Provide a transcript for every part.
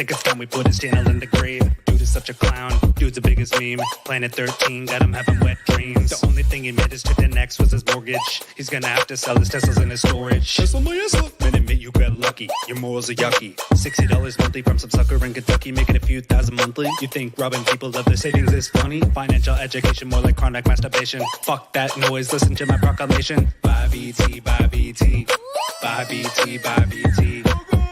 think it's time we put his channel in the grave. Dude is such a clown, dude's the biggest meme. Planet 13, got him having wet dreams. The only thing he made his trip to next was his mortgage. He's gonna have to sell his Teslas in his storage. Tesla, man, admit you got lucky. Your morals are yucky. $60 monthly from some sucker in Kentucky, making a few thousand monthly. You think robbing people of their savings is funny? Financial education, more like chronic masturbation. Fuck that noise, listen to my proclamation. Buy BT, buy BT. Buy BT, buy BT.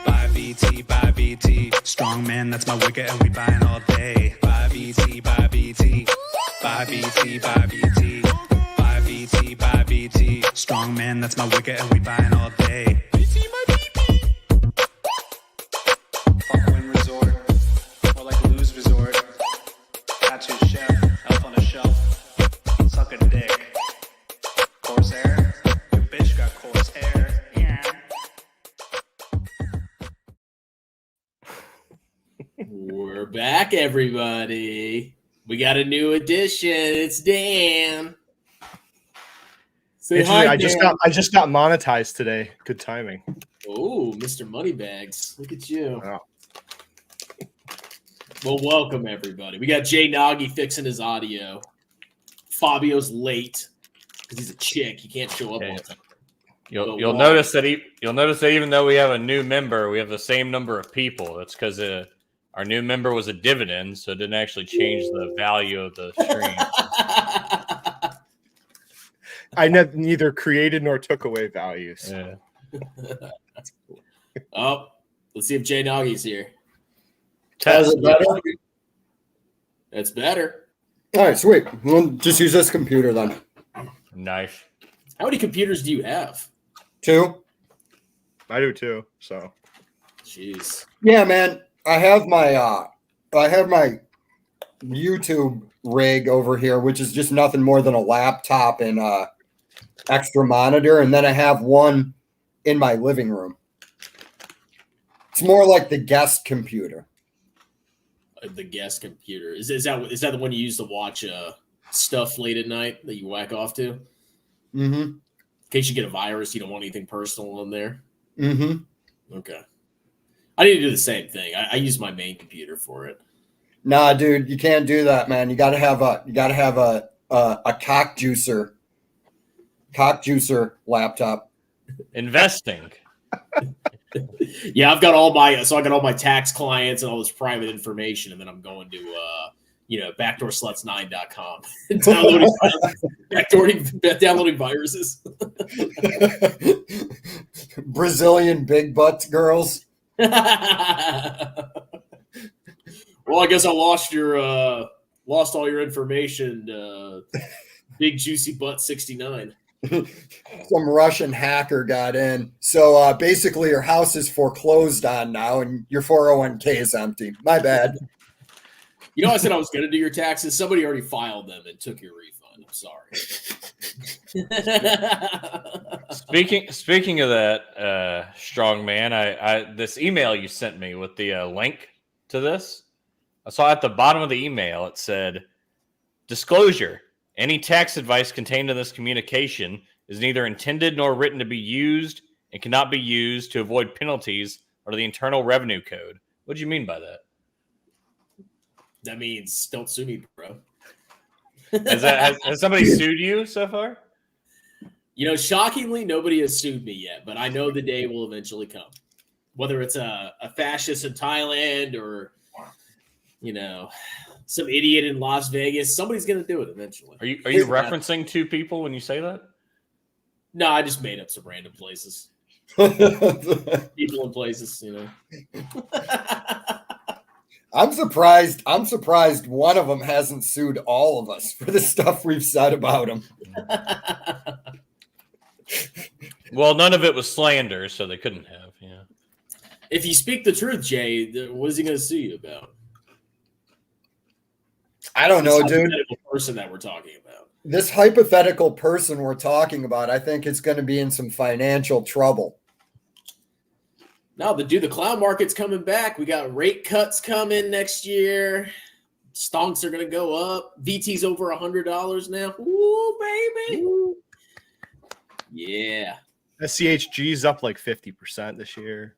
Buy BT, buy BT. Strong man, that's my wicket, and we buying all day. Buy BT, buy BT. Buy BT, buy BT. Buy BT, buy BT. Strong man, that's my wicket, and we buying all day. BT, my BT. Fuck Win Resort. More like Lose Resort. Tattoo chef, elf on a shelf. Suck a dick. Corsair. Your bitch got coarse hair. Yeah. We're back, everybody. We got a new addition. It's Dan. Say hi, I Dan. just got monetized today. Good timing. Oh, Mr. Moneybags. Look at you. Wow. Well, welcome, everybody. We got Jay Nagy fixing his audio. Fabio's late because he's a chick. He can't show up on time. You'll notice that even though we have a new member, we have the same number of people. That's because our new member was a dividend, so it didn't actually change the value of the stream. I neither created nor took away values. Yeah. Oh, let's see if Jay Nagy's here. Is it better? That's better. All right, sweet. We'll just use this computer then. Nice. How many computers do you have? 2. I do too. So, Jeez. Yeah, man. I have my YouTube rig over here, which is just nothing more than a laptop and extra monitor, and then I have one in my living room. It's more like the guest computer. The guest computer. Is that the one you use to watch stuff late at night that you whack off to? Mm-hmm. In case you get a virus, you don't want anything personal in there. Mm-hmm. Okay. I need to do the same thing. I use my main computer for it. Nah, dude, you can't do that, man. You gotta have a cock juicer laptop. Investing. Yeah, I got all my tax clients and all this private information, and then I'm going to backdoorsluts9.com and downloading viruses. Brazilian big butt girls. Well, I guess I lost all your information. Big juicy butt 69. Some Russian hacker got in. So basically your house is foreclosed on now and your 401k is empty. My bad. You know, I said I was going to do your taxes. Somebody already filed them and took your refund. I'm sorry. Speaking of that, strong man, I this email you sent me with the link to this, I saw at the bottom of the email it said, "Disclosure: any tax advice contained in this communication is neither intended nor written to be used and cannot be used to avoid penalties under the Internal Revenue Code." What do you mean by that? That means don't sue me, bro. Has somebody sued you so far? You know, shockingly, nobody has sued me yet, but I know the day will eventually come. Whether it's a fascist in Thailand or, some idiot in Las Vegas, somebody's going to do it eventually. Are you referencing two people when you say that? No, I just made up some random places. People and places, I'm surprised one of them hasn't sued all of us for the stuff we've said about him. Well, none of it was slander, so they couldn't have. Yeah. If you speak the truth, Jay, what is he going to sue you about? I don't know, dude. The person that we're talking about. This hypothetical person we're talking about, I think it's going to be in some financial trouble. No, the clown market's coming back. We got rate cuts coming next year. Stonks are going to go up. VT's over $100 now. Ooh, baby. Ooh. Yeah. SCHG's up like 50% this year.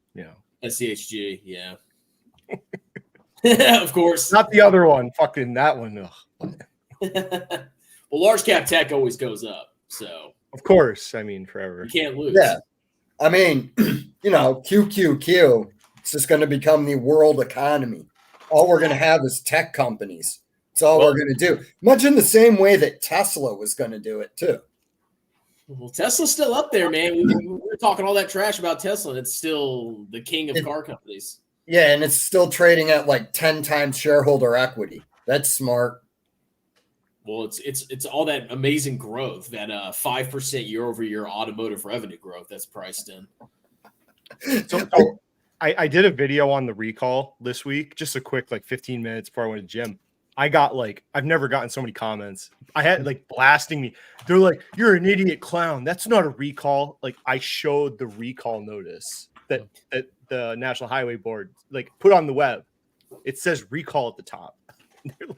SCHG, yeah. Of course. Not the other one. Fucking that one. Ugh. Well, large cap tech always goes up, so Of course. I mean, forever. you can't lose. Yeah. I mean, QQQ, it's just going to become the world economy. All we're going to have is tech companies. It's all we're going to do. Much in the same way that Tesla was going to do it too. Well, Tesla's still up there, man. We were talking all that trash about Tesla, and it's still the king of car companies. Yeah, and it's still trading at like 10 times shareholder equity. That's smart. Well, it's all that amazing growth, that 5% year-over-year automotive revenue growth that's priced in. So I did a video on the recall this week, just a quick 15 minutes before I went to the gym. I got I've never gotten so many comments. I had blasting me. They're like, "You're an idiot clown. That's not a recall." I showed the recall notice that the National Highway Board put on the web. It says recall at the top.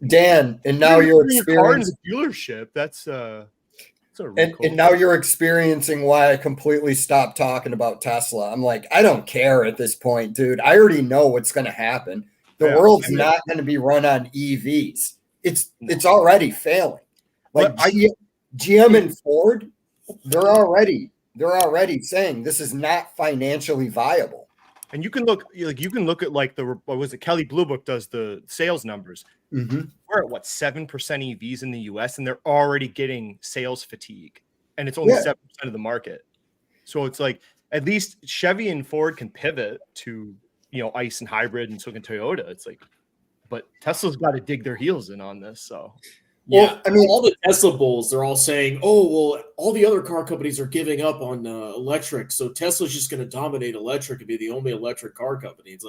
Dan, and now you're experiencing the dealership. That's a recall. And now you're experiencing why I completely stopped talking about Tesla. I'm like, I don't care at this point, dude. I already know what's going to happen. The world's not going to be run on EVs. It's already failing. GM and Ford, they're already saying this is not financially viable. And you can look at what was it? Kelly Blue Book does the sales numbers. Mm-hmm. We're at 7% EVs in the US, and they're already getting sales fatigue, and it's only 7% of the market. So it's at least Chevy and Ford can pivot to ICE and hybrid, and so can Toyota. It's but Tesla's got to dig their heels in on this. So yeah, I mean, all the Tesla bulls, they're all saying, "Oh, well, all the other car companies are giving up on electric, so Tesla's just going to dominate electric and be the only electric car company." It's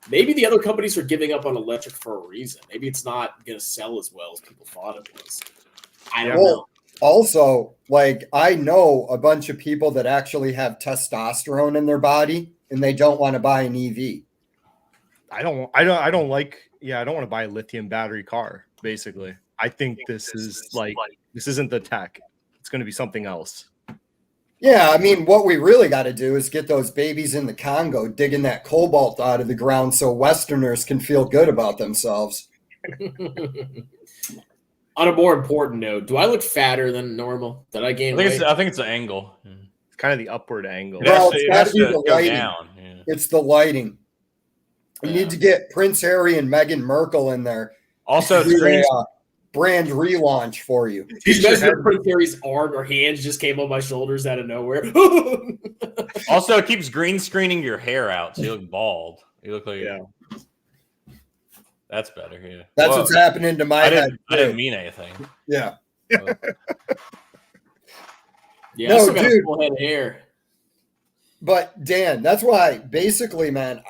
maybe the other companies are giving up on electric for a reason. Maybe it's not going to sell as well as people thought it was. I don't know. Also, I know a bunch of people that actually have testosterone in their body, and they don't want to buy an EV. I don't want to buy a lithium battery car. Basically, I think this isn't the tech. It's going to be something else. Yeah, I mean, what we really got to do is get those babies in the Congo digging that cobalt out of the ground so Westerners can feel good about themselves. On a more important note, do I look fatter than normal? Did I gain weight? I think it's an angle. Yeah. It's kind of the upward angle. Well, it has to the go lighting. down. Yeah. It's the lighting. You need to get Prince Harry and Meghan Merkel in there. Also, do a brand relaunch for you. Did you guys know Prince Harry's arm or hands just came on my shoulders out of nowhere? Also, it keeps green screening your hair out, so you look bald. You look like that's better. Yeah, that's what's happening to my head. I didn't mean anything. Yeah. Yeah, no, I still got a full head of hair. But Dan, that's why basically, man,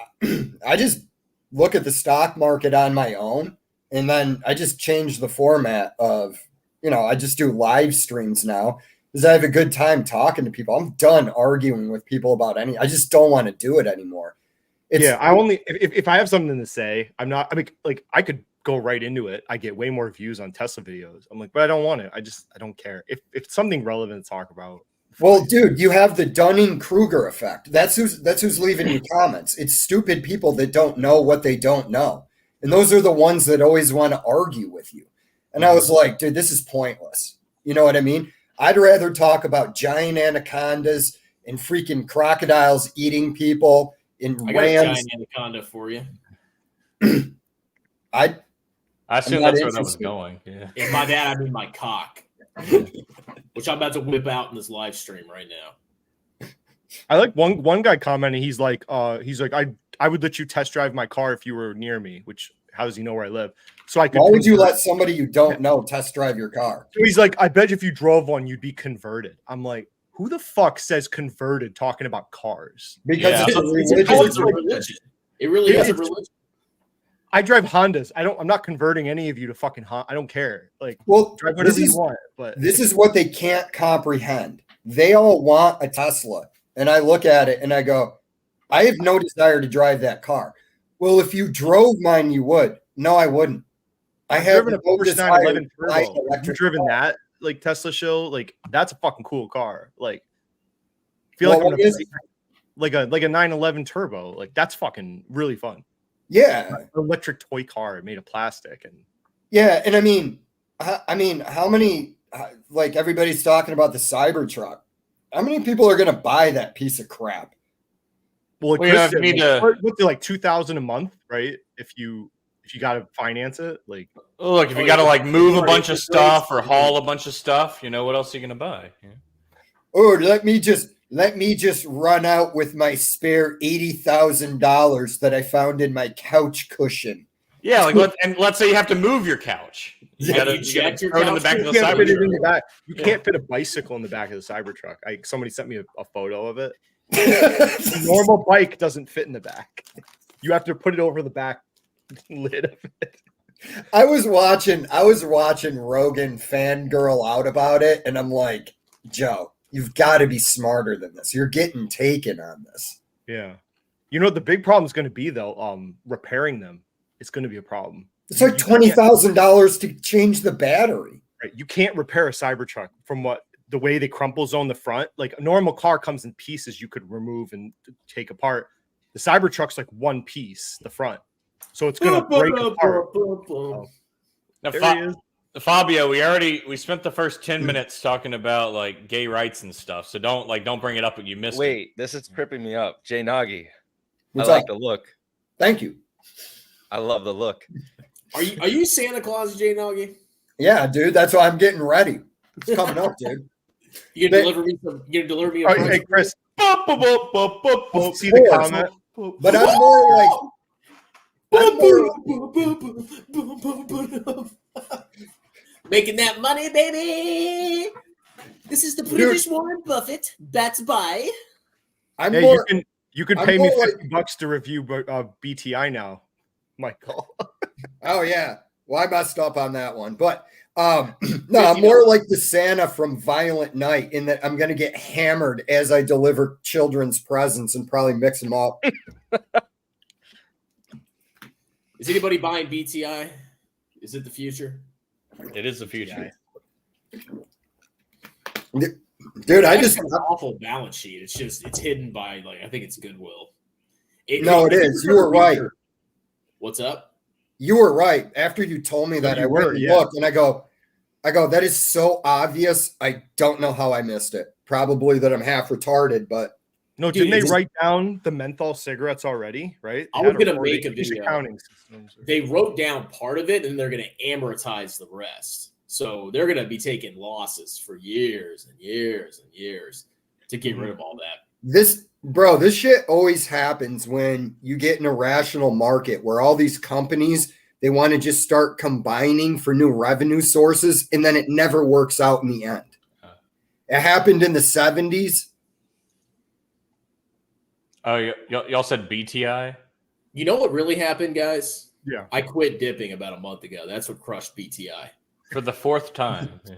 I just look at the stock market on my own, and then I just change the format of, I just do live streams now because I have a good time talking to people. I'm done arguing with people about I just don't want to do it anymore. I only if I have something to say, I could go right into it. I get way more views on Tesla videos. I'm but I don't want it. I don't care. If it's something relevant to talk about. Well, dude, you have the Dunning-Kruger effect. That's who's leaving you comments. It's stupid people that don't know what they don't know. And those are the ones that always want to argue with you. And I was like, dude, this is pointless. You know what I mean? I'd rather talk about giant anacondas and freaking crocodiles eating people in I got a giant anaconda for you. I assume that's where that was going. Yeah. And by that, I mean my cock. Which I'm about to whip out in this live stream right now. I like one guy commenting. He's like, I would let you test drive my car if you were near me. Which, how does he know where I live? So I could. Why would you let somebody you don't know test drive your car? So he's like, I bet if you drove one, you'd be converted. I'm like, who the fuck says converted talking about cars? Because it's a religion. It really is a religion. I drive Hondas. I'm not converting any of you to fucking Honda. I don't care. Drive whatever you want. But this is what they can't comprehend. They all want a Tesla. And I look at it and I go, I have no desire to drive that car. Well, if you drove mine, you would. No, I wouldn't. I have driven a Porsche 911 Turbo. You've driven that Tesla show? That's a fucking cool car. I feel like a 911 Turbo. That's fucking really fun. Yeah. Electric toy car made of plastic. And Yeah. And I mean, how many, like everybody's talking about the Cybertruck. How many people are going to buy that piece of crap? well, Well, you know, if you need to- what's it, like $2,000 a month, right? If you got to finance it, like Look, if you got to like move a bunch of stuff or haul a bunch of stuff, you know, what else are you gonna buy? Yeah. Oh, let me just run out with my spare $80,000 that I found in my couch cushion. Yeah, like let's say you have to move your couch. You Yeah, gotta you jacked your throw it in the couch. back of you the can't fit it in Cybertruck. the back. You Yeah. can't fit a bicycle in the back of the Cybertruck. Somebody sent me a photo of it. A normal bike doesn't fit in the back. You have to put it over the back lid of it. I was watching Rogan fangirl out about it, and I'm like, Joe, you've got to be smarter than this. You're getting taken on this. Yeah. You know what the big problem is going to be though? Repairing them. It's going to be a problem. It's like $20,000 to change the battery. Right. You can't repair a Cybertruck from the way they crumple zone the front. Like a normal car comes in pieces you could remove and take apart. The Cybertruck's like one piece, the front. So it's going to break apart. Now, There he is. Fabio, we spent the first 10 minutes talking about like gay rights and stuff. So don't bring it up when you missed it. Wait, this is tripping me up. Jay Nagy. What's I like up? the look. Thank you. I love the look. Are you Santa Claus, Jay Nagy? Yeah, dude. That's why I'm getting ready. It's coming up, dude. You gonna deliver me some? You gonna deliver me a Oh, hey, Chris, see the comment? But I'm more like making that money, baby. This is the British Warren Buffett. That's by. I'm Hey, more. you can I'm pay me more like- $50 to review BTI now, Michael. Oh yeah. Well, I messed up on that one, but no, I'm more like the Santa from Violent Night in that I'm going to get hammered as I deliver children's presents and probably mix them up. Is anybody buying BTI? Is it the future? It is the future. Dude, I just an awful balance sheet. It's hidden by I think it's goodwill. it is. You were right. What's up? You were right. After you told me that, I went and looked, and I go, that is so obvious. I don't know how I missed it. Probably that I'm half retarded, but No, Dude, didn't they write down the menthol cigarettes already? Right? I was gonna make a These video. accounting systems. They wrote down part of it, and they're going to amortize the rest. So they're going to be taking losses for years and years and years to get rid of all that. this shit always happens when you get an irrational market where all these companies, they want to just start combining for new revenue sources, and then it never works out in the end. It happened in the 70s. Oh, y'all said BTI? You know what really happened, guys? Yeah. I quit dipping about a month ago. That's what crushed BTI. For the fourth time. Yeah.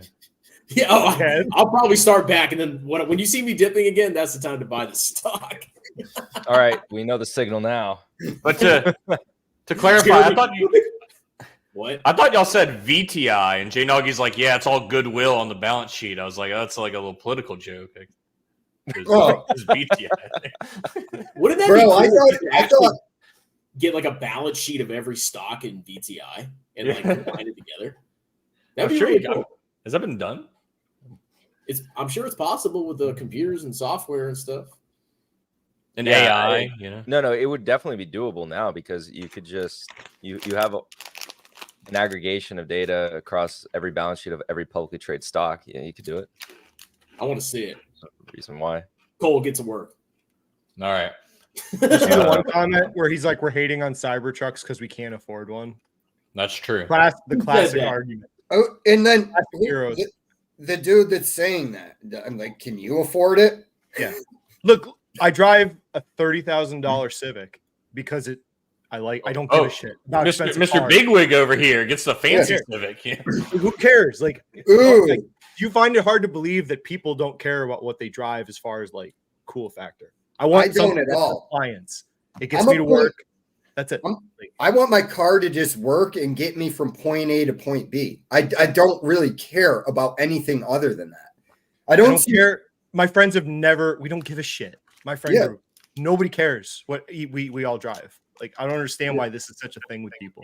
Yeah, I'll probably start back, and then when you see me dipping again, that's the time to buy the stock. All right, we know the signal now. But to clarify, I thought y'all said VTI, and Jay Nagy's like, yeah, it's all goodwill on the balance sheet. I was like, oh, that's like a little political joke. It's VTI. Wouldn't that Bro, be cool I thought- if you I actually thought- get like a balance sheet of every stock in VTI and like combine it together? That'd be sure really you got cool. it. Has that been done? I'm sure it's possible with the computers and software and stuff. And Yeah, AI, you know? No, it would definitely be doable now because you could just you have an aggregation of data across every balance sheet of every publicly traded stock. Yeah, you could do it. I want to see it. No reason why. Cole, get to work. All right. You see the one comment where he's like, we're hating on Cybertrucks because we can't afford one. That's true. The classic that? argument. Oh, and then Heroes. the dude that's saying that, I'm like, can you afford it? Yeah. Look, I drive a $30,000 Civic because I don't give a shit about expensive Mr. cars. Bigwig over here gets the fancy Civic. Yeah. Who cares? Like, Ooh. like, you find it hard to believe that people don't care about what they drive as far as like cool factor. I don't something at that's all. compliance. It gets I'm me a to point- work. That's it. I want my car to just work and get me from point A to point B. I don't really care about anything other than that. I don't care. My friends have never. We don't give a shit. My friends, nobody cares what we all drive. Like, I don't understand why this is such a thing with people.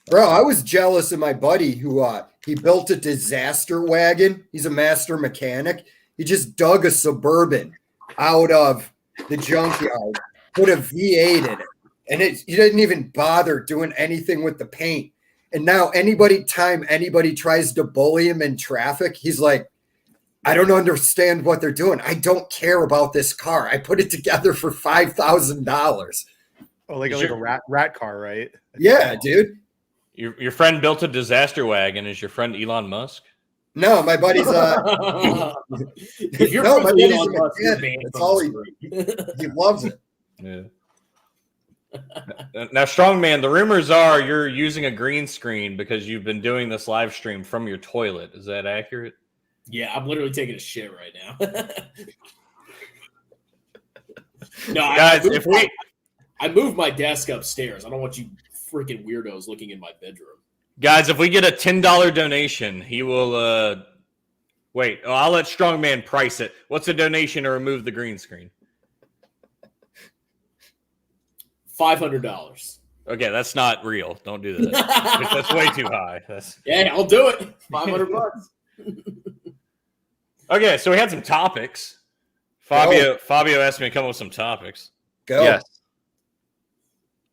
Bro, I was jealous of my buddy who he built a disaster wagon. He's a master mechanic. He just dug a Suburban out of the junkyard, put a V8 in it, and he didn't even bother doing anything with the paint. And now time anybody tries to bully him in traffic, he's like, I don't understand what they're doing. I don't care about this car. I put it together for $5,000. Oh, like a rat car, right? Yeah, dude. Your friend built a disaster wagon. Is your friend Elon Musk? No, my buddy's If you're no, my friends with buddy's Elon a Musk, you're mechanic. banned That's from all this group. he loves it. Yeah. Now, Strongman, the rumors are you're using a green screen because you've been doing this live stream from your toilet. Is that accurate? Yeah, I'm literally taking a shit right now. No, Guys, I moved my desk upstairs. I don't want you freaking weirdos looking in my bedroom. Guys, if we get a $10 donation, he will wait. Oh, I'll let Strongman price it. What's a donation to remove the green screen? $500. Okay, that's not real. Don't do that. That's way too high. Yeah, I'll do it. $500. Okay, so we had some topics. Fabio asked me to come up with some topics. Go. Yes.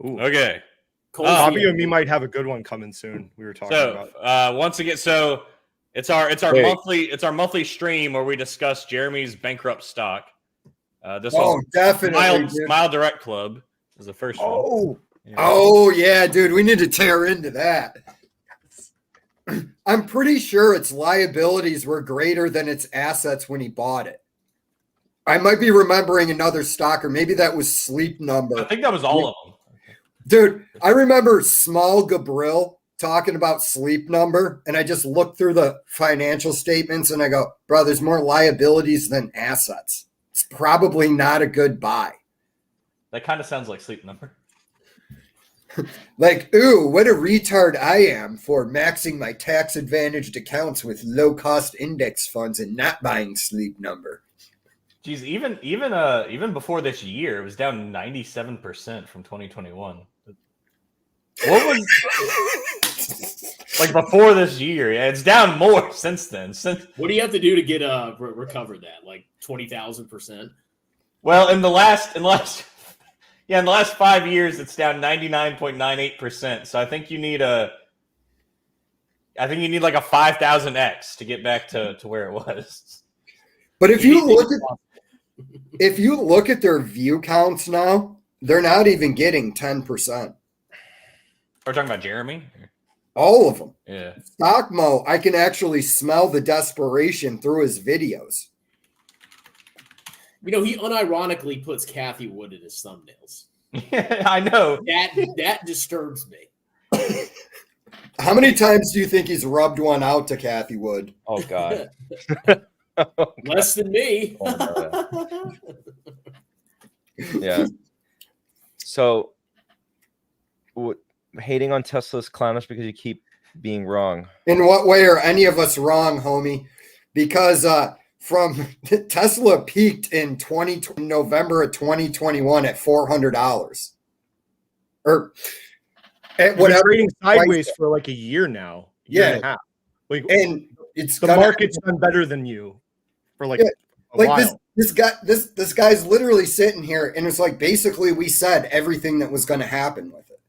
Ooh. Okay. Fabio and me might have a good one coming soon. We were talking about. Once again, it's our monthly stream where we discuss Jeremy's bankrupt stock. This was definitely Smile Direct Club is the first one. Oh, Yeah. oh yeah, dude. We need to tear into that. I'm pretty sure its liabilities were greater than its assets when he bought it. I might be remembering another stock, or maybe that was Sleep Number. I think that was all of them. Dude, I remember Small Gabriel talking about Sleep Number, and I just looked through the financial statements and I go, bro, there's more liabilities than assets. It's probably not a good buy. That kind of sounds like Sleep Number. Like, ooh, what a retard I am for maxing my tax-advantaged accounts with low-cost index funds and not buying Sleep Number. Geez, even before this year, it was down 97% from 2021. What was like before this year? Yeah, it's down more since then. What do you have to do to get recover that? Like 20,000%? Well, in the last 5 years, it's down 99.98%. So I think you need like a 5,000x to get back to where it was. But if you look at their view counts now, they're not even getting 10%. We're talking about Jeremy. All of them. Yeah. Stockmo, I can actually smell the desperation through his videos. You know, he unironically puts Kathy Wood in his thumbnails. I know. That disturbs me. How many times do you think he's rubbed one out to Kathy Wood? Oh God. Less than me. Oh, yeah. So, hating on Tesla's clownish because you keep being wrong. In what way are any of us wrong, homie? Because from Tesla peaked in November of 2021 at $400, or at whatever, trading sideways for like a year now. Year and a half. Like, and it's the market's done better than you for like a while. This guy's literally sitting here, and it's like basically we said everything that was going to happen with it.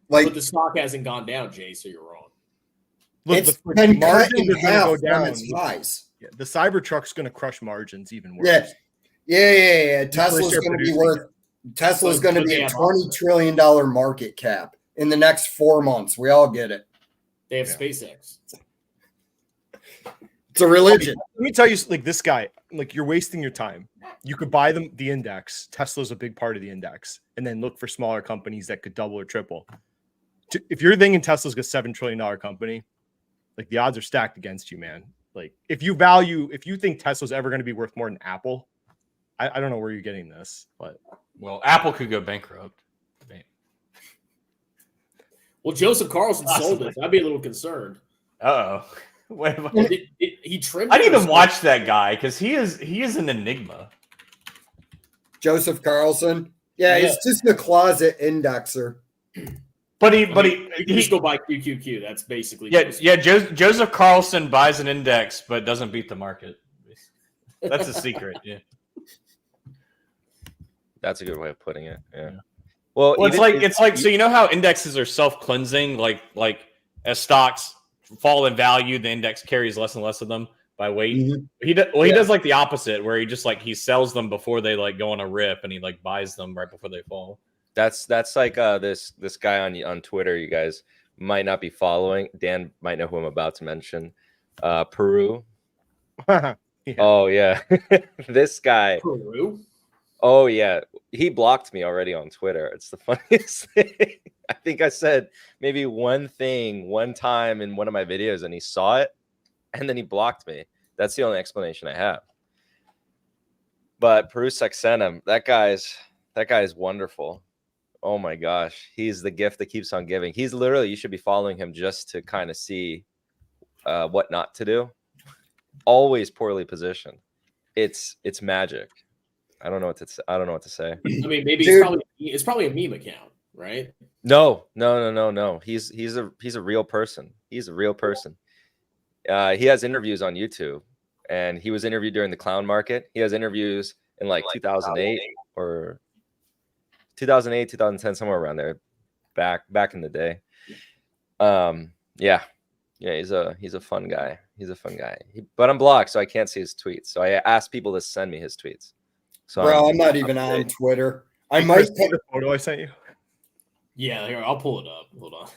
Like, but the stock hasn't gone down, Jay, so you're wrong. Look, it's the been cut margins in are going to half go from down. its rise. Yeah, the Cybertruck's going to crush margins even worse. Yeah. Tesla's going to be worth. Tesla's going to be a $20 trillion market cap in the next 4 months. We all get it. They have SpaceX. It's a religion. Let me tell you, like, this guy, like, you're wasting your time. You could buy the index. Tesla's a big part of the index, and then look for smaller companies that could double or triple. If you're thinking Tesla's a $7 trillion company, like, the odds are stacked against you, man. Like, if you think Tesla's ever going to be worth more than Apple, I don't know where you're getting this, but well, Apple could go bankrupt. Well, Joseph Carlson sold it. I'd be a little concerned. Uh-oh. He trimmed. I didn't even watch that guy because he is an enigma. Joseph Carlson. Yeah, it's just a closet indexer. But You can just go buy QQQ. That's basically Joseph Carlson buys an index but doesn't beat the market. That's a secret. Yeah, That's a good way of putting it. Yeah. Well, it's like so you know how indexes are self-cleansing, like as stocks fall in value, the index carries less and less of them by weight. Mhm. He does like the opposite, where he just like he sells them before they like go on a rip, and he like buys them right before they fall. That's like this guy on Twitter. You guys might not be following. Dan might know who I'm about to mention. Peru. Yeah. Oh yeah, this guy. Peru. Oh yeah, he blocked me already on Twitter. It's the funniest thing. I think I said maybe one thing one time in one of my videos, and he saw it, and then he blocked me. That's the only explanation I have. But Peru Saxena, that guy's wonderful. Oh my gosh, he's the gift that keeps on giving. He's literally, you should be following him just to kind of see what not to do. Always poorly positioned. It's magic. I don't know what to say. I mean, maybe it's probably a meme account, right? No. He's a real person. He's a real person. He has interviews on YouTube, and he was interviewed during the clown market. He has interviews in like 2008 or 2008, 2010, somewhere around there, back in the day. Yeah, he's a fun guy. He's a fun guy. But I'm blocked, so I can't see his tweets. So I asked people to send me his tweets. So Bro, I'm not even on Twitter. I might take the photo I sent you. Yeah, here, I'll pull it up. Hold on.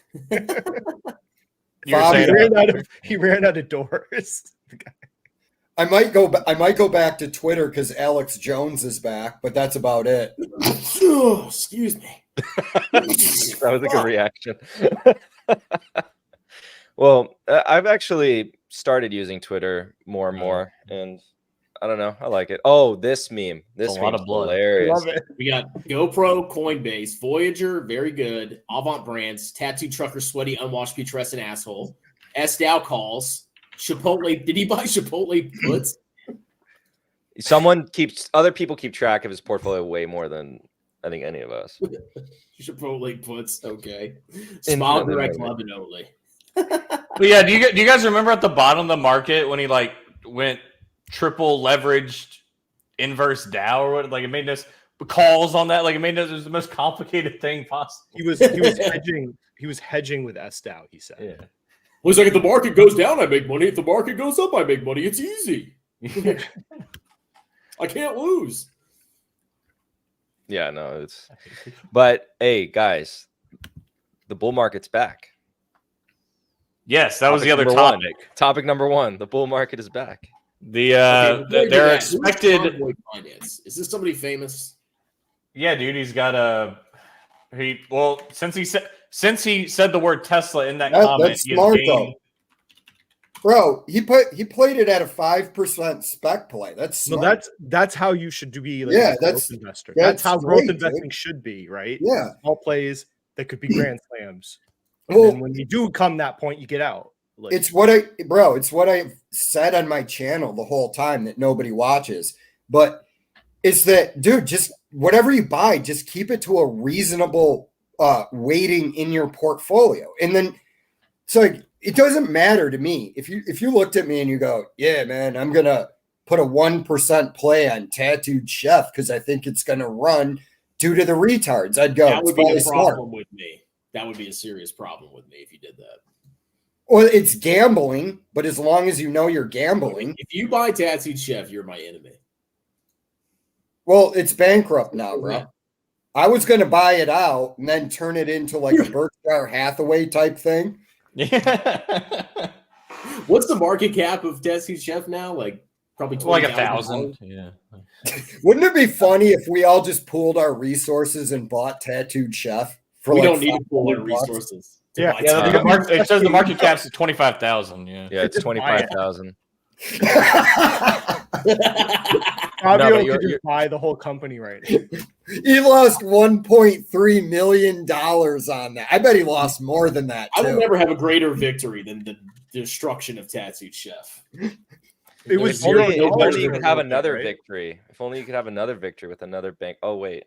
He ran out of doors. I might go back to Twitter because Alex Jones is back, but that's about it. Excuse me. That was a good reaction. Well, I've actually started using Twitter more and more, and I don't know. I like it. Oh, this meme. This meme's hilarious. Love it. We got GoPro, Coinbase, Voyager, very good. Avant Brands, Tattoo Trucker, Sweaty, Unwashed, Putrescent Asshole. Dow calls. Chipotle. Did he buy Chipotle puts? Other people keep track of his portfolio way more than I think any of us. Chipotle puts. Okay. Small Direct Club and only. But yeah, do you guys remember at the bottom of the market when he like went triple leveraged inverse Dow or what? Like it made us calls on that. Like it made us the most complicated thing possible. He was hedging. He was hedging with Dow. He said. Yeah. Well, it's like if the market goes down, I make money. If the market goes up, I make money. It's easy. I can't lose. Yeah, no, but hey, guys, the bull market's back. Yes, that was the other topic. Topic number one: the bull market is back. They're expected. Finance. Is this somebody famous? Yeah, dude, he's got since he said the word Tesla in that comment, that's smart though. Bro, he played it at a 5% spec play. That's smart. That's how you should be. Like, a growth investor. That's how growth investing should be, right? Yeah, small plays that could be grand slams. Well, when you do come that point, you get out. Like, it's what I've said on my channel the whole time that nobody watches. But it's that, dude, just whatever you buy, just keep it to a reasonable weighting in your portfolio. And then so it doesn't matter to me. If you looked at me and you go, yeah, man, I'm going to put a 1% play on Tattooed Chef because I think it's going to run due to the retards, I'd go, that would be a problem with me. That would be a serious problem with me if you did that. Well, it's gambling, but as long as you know you're gambling. If you buy Tattooed Chef, you're my enemy. Well, it's bankrupt now, bro. Yeah. I was going to buy it out and then turn it into like a Berkshire Hathaway type thing. Yeah. What's the market cap of Tattooed Chef now? Like probably like 1,000. Yeah. Wouldn't it be funny if we all just pooled our resources and bought Tattooed Chef? We don't need to pool our resources. Yeah, it says the market cap's at 25,000. Yeah, it's 25,000. Fabio could just buy the whole company right now. He lost $1.3 million on that. I bet he lost more than that. I will never have a greater victory than the destruction of Tattooed Chef. It was $0. If only you could have another victory. If only you could have another victory with another bank. Oh wait,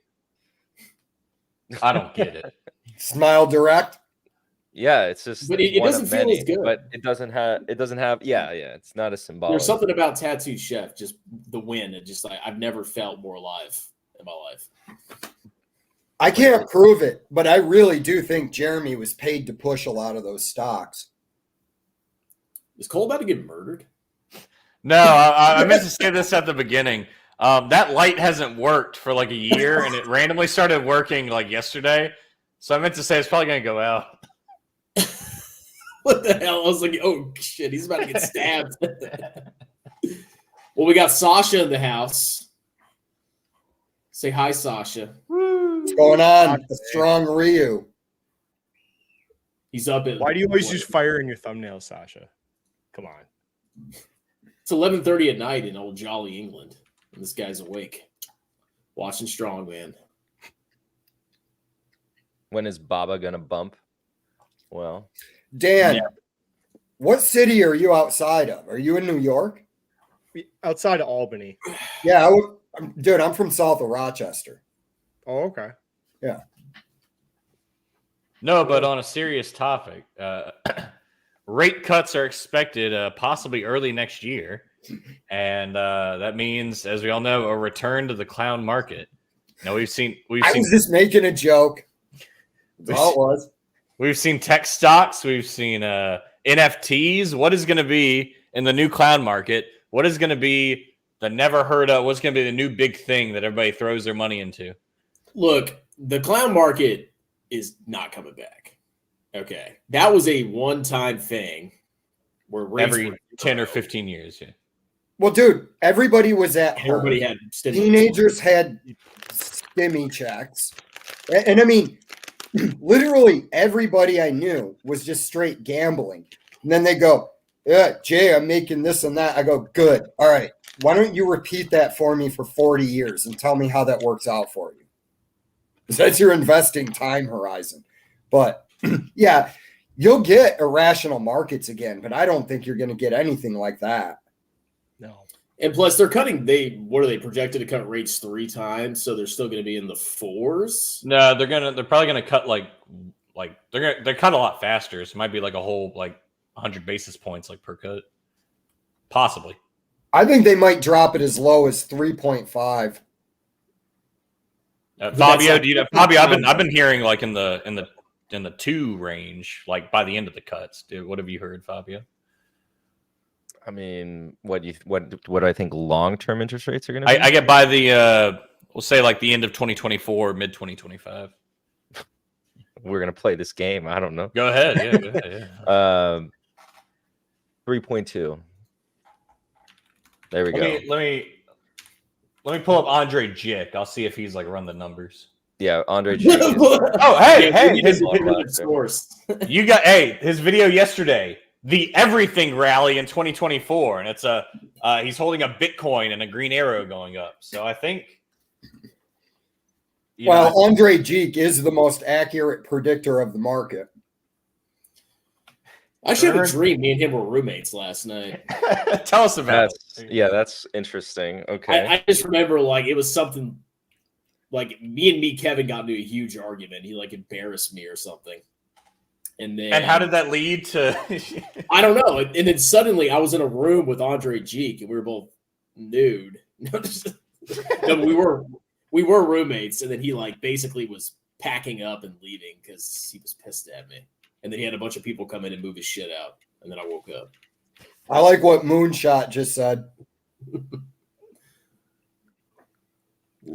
I don't get it. Smile Direct. Yeah, it's just. But it one doesn't of feel many, as good. But it doesn't have. Yeah. It's not as symbolic. There's something about Tattooed Chef, just the win. It just like I've never felt more alive in my life. I can't prove it, but I really do think Jeremy was paid to push a lot of those stocks. Is Cole about to get murdered? No, I meant to say this at the beginning. That light hasn't worked for like a year, and it randomly started working like yesterday. So I meant to say it's probably going to go out. What the hell? I was like, oh shit, he's about to get stabbed. Well, we got Sasha in the house. Say hi, Sasha. What's going on? A strong REUU. He's up at. Why do you always use fire in your thumbnails, Sasha? Come on. It's 11:30 at night in old jolly England, and this guy's awake, watching Strongman. When is Baba gonna bump? Well, Dan, what city are you outside of? Are you in New York? Outside of Albany. Yeah, dude, I'm from south of Rochester. Oh, okay. Yeah. No, but on a serious topic, rate cuts are expected possibly early next year. And that means, as we all know, a return to the clown market. Now, I was just making a joke. That's all it was. We've seen tech stocks. We've seen NFTs. What is going to be in the new clown market? What is going to be the never heard of? What's going to be the new big thing that everybody throws their money into? Look, the clown market is not coming back. Okay. That was a one-time thing where every 10 or 15 years. Yeah. Well, dude, everybody was at home. Everybody had teenagers had stimmy checks. And I mean, literally everybody I knew was just straight gambling. And then they go, yeah, Jay, I'm making this and that. I go, good. All right. Why don't you repeat that for me for 40 years and tell me how that works out for you? Because that's your investing time horizon. But yeah, you'll get irrational markets again, but I don't think you're going to get anything like that. No. And plus, they're cutting. What are they projected to cut rates 3 times? So they're still going to be in the 4s. No, they're probably gonna cut like they're cut a lot faster. So it might be like a whole 100 basis points per cut, possibly. I think they might drop it as low as 3.5. Fabio, Fabio, I've been hearing in the 2 range, by the end of the cuts. Dude, what have you heard, Fabio? I mean, what do I think long-term interest rates are going to be? I get by the we'll say the end of 2024, mid 2025. We're going to play this game. I don't know. Go ahead. Yeah, go ahead. Yeah. 3.2. There we go. Let me pull up Andre Jick. I'll see if he's run the numbers. Yeah, Andre Jick. Oh, hey, you got his video yesterday. The everything rally in 2024, and it's he's holding a Bitcoin and a green arrow going up. So I think. Andre Jeek is the most accurate predictor of the market. I should have a dream. Me and him were roommates last night. Tell us about it. Yeah, that's interesting. Okay. I just remember it was something me, Kevin got into a huge argument. He embarrassed me or something. And how did that lead to? I don't know. And then suddenly I was in a room with Andre Jeek and we were both nude. No, we were roommates. And then he basically was packing up and leaving because he was pissed at me. And then he had a bunch of people come in and move his shit out. And then I woke up. I like what Moonshot just said.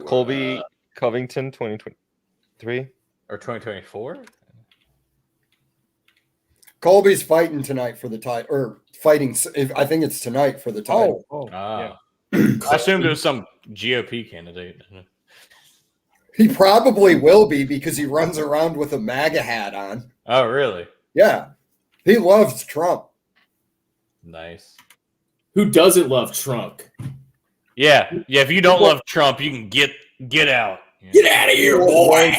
Colby Covington, 2023 or 2024. Colby's fighting tonight for the title, or fighting. I think it's tonight for the title. Yeah. I assumed it was some GOP candidate. He probably will be because he runs around with a MAGA hat on. Oh, really? Yeah. He loves Trump. Nice. Who doesn't love Trump? Yeah. If you don't love Trump, you can get out. Yeah. Get out of here, boy.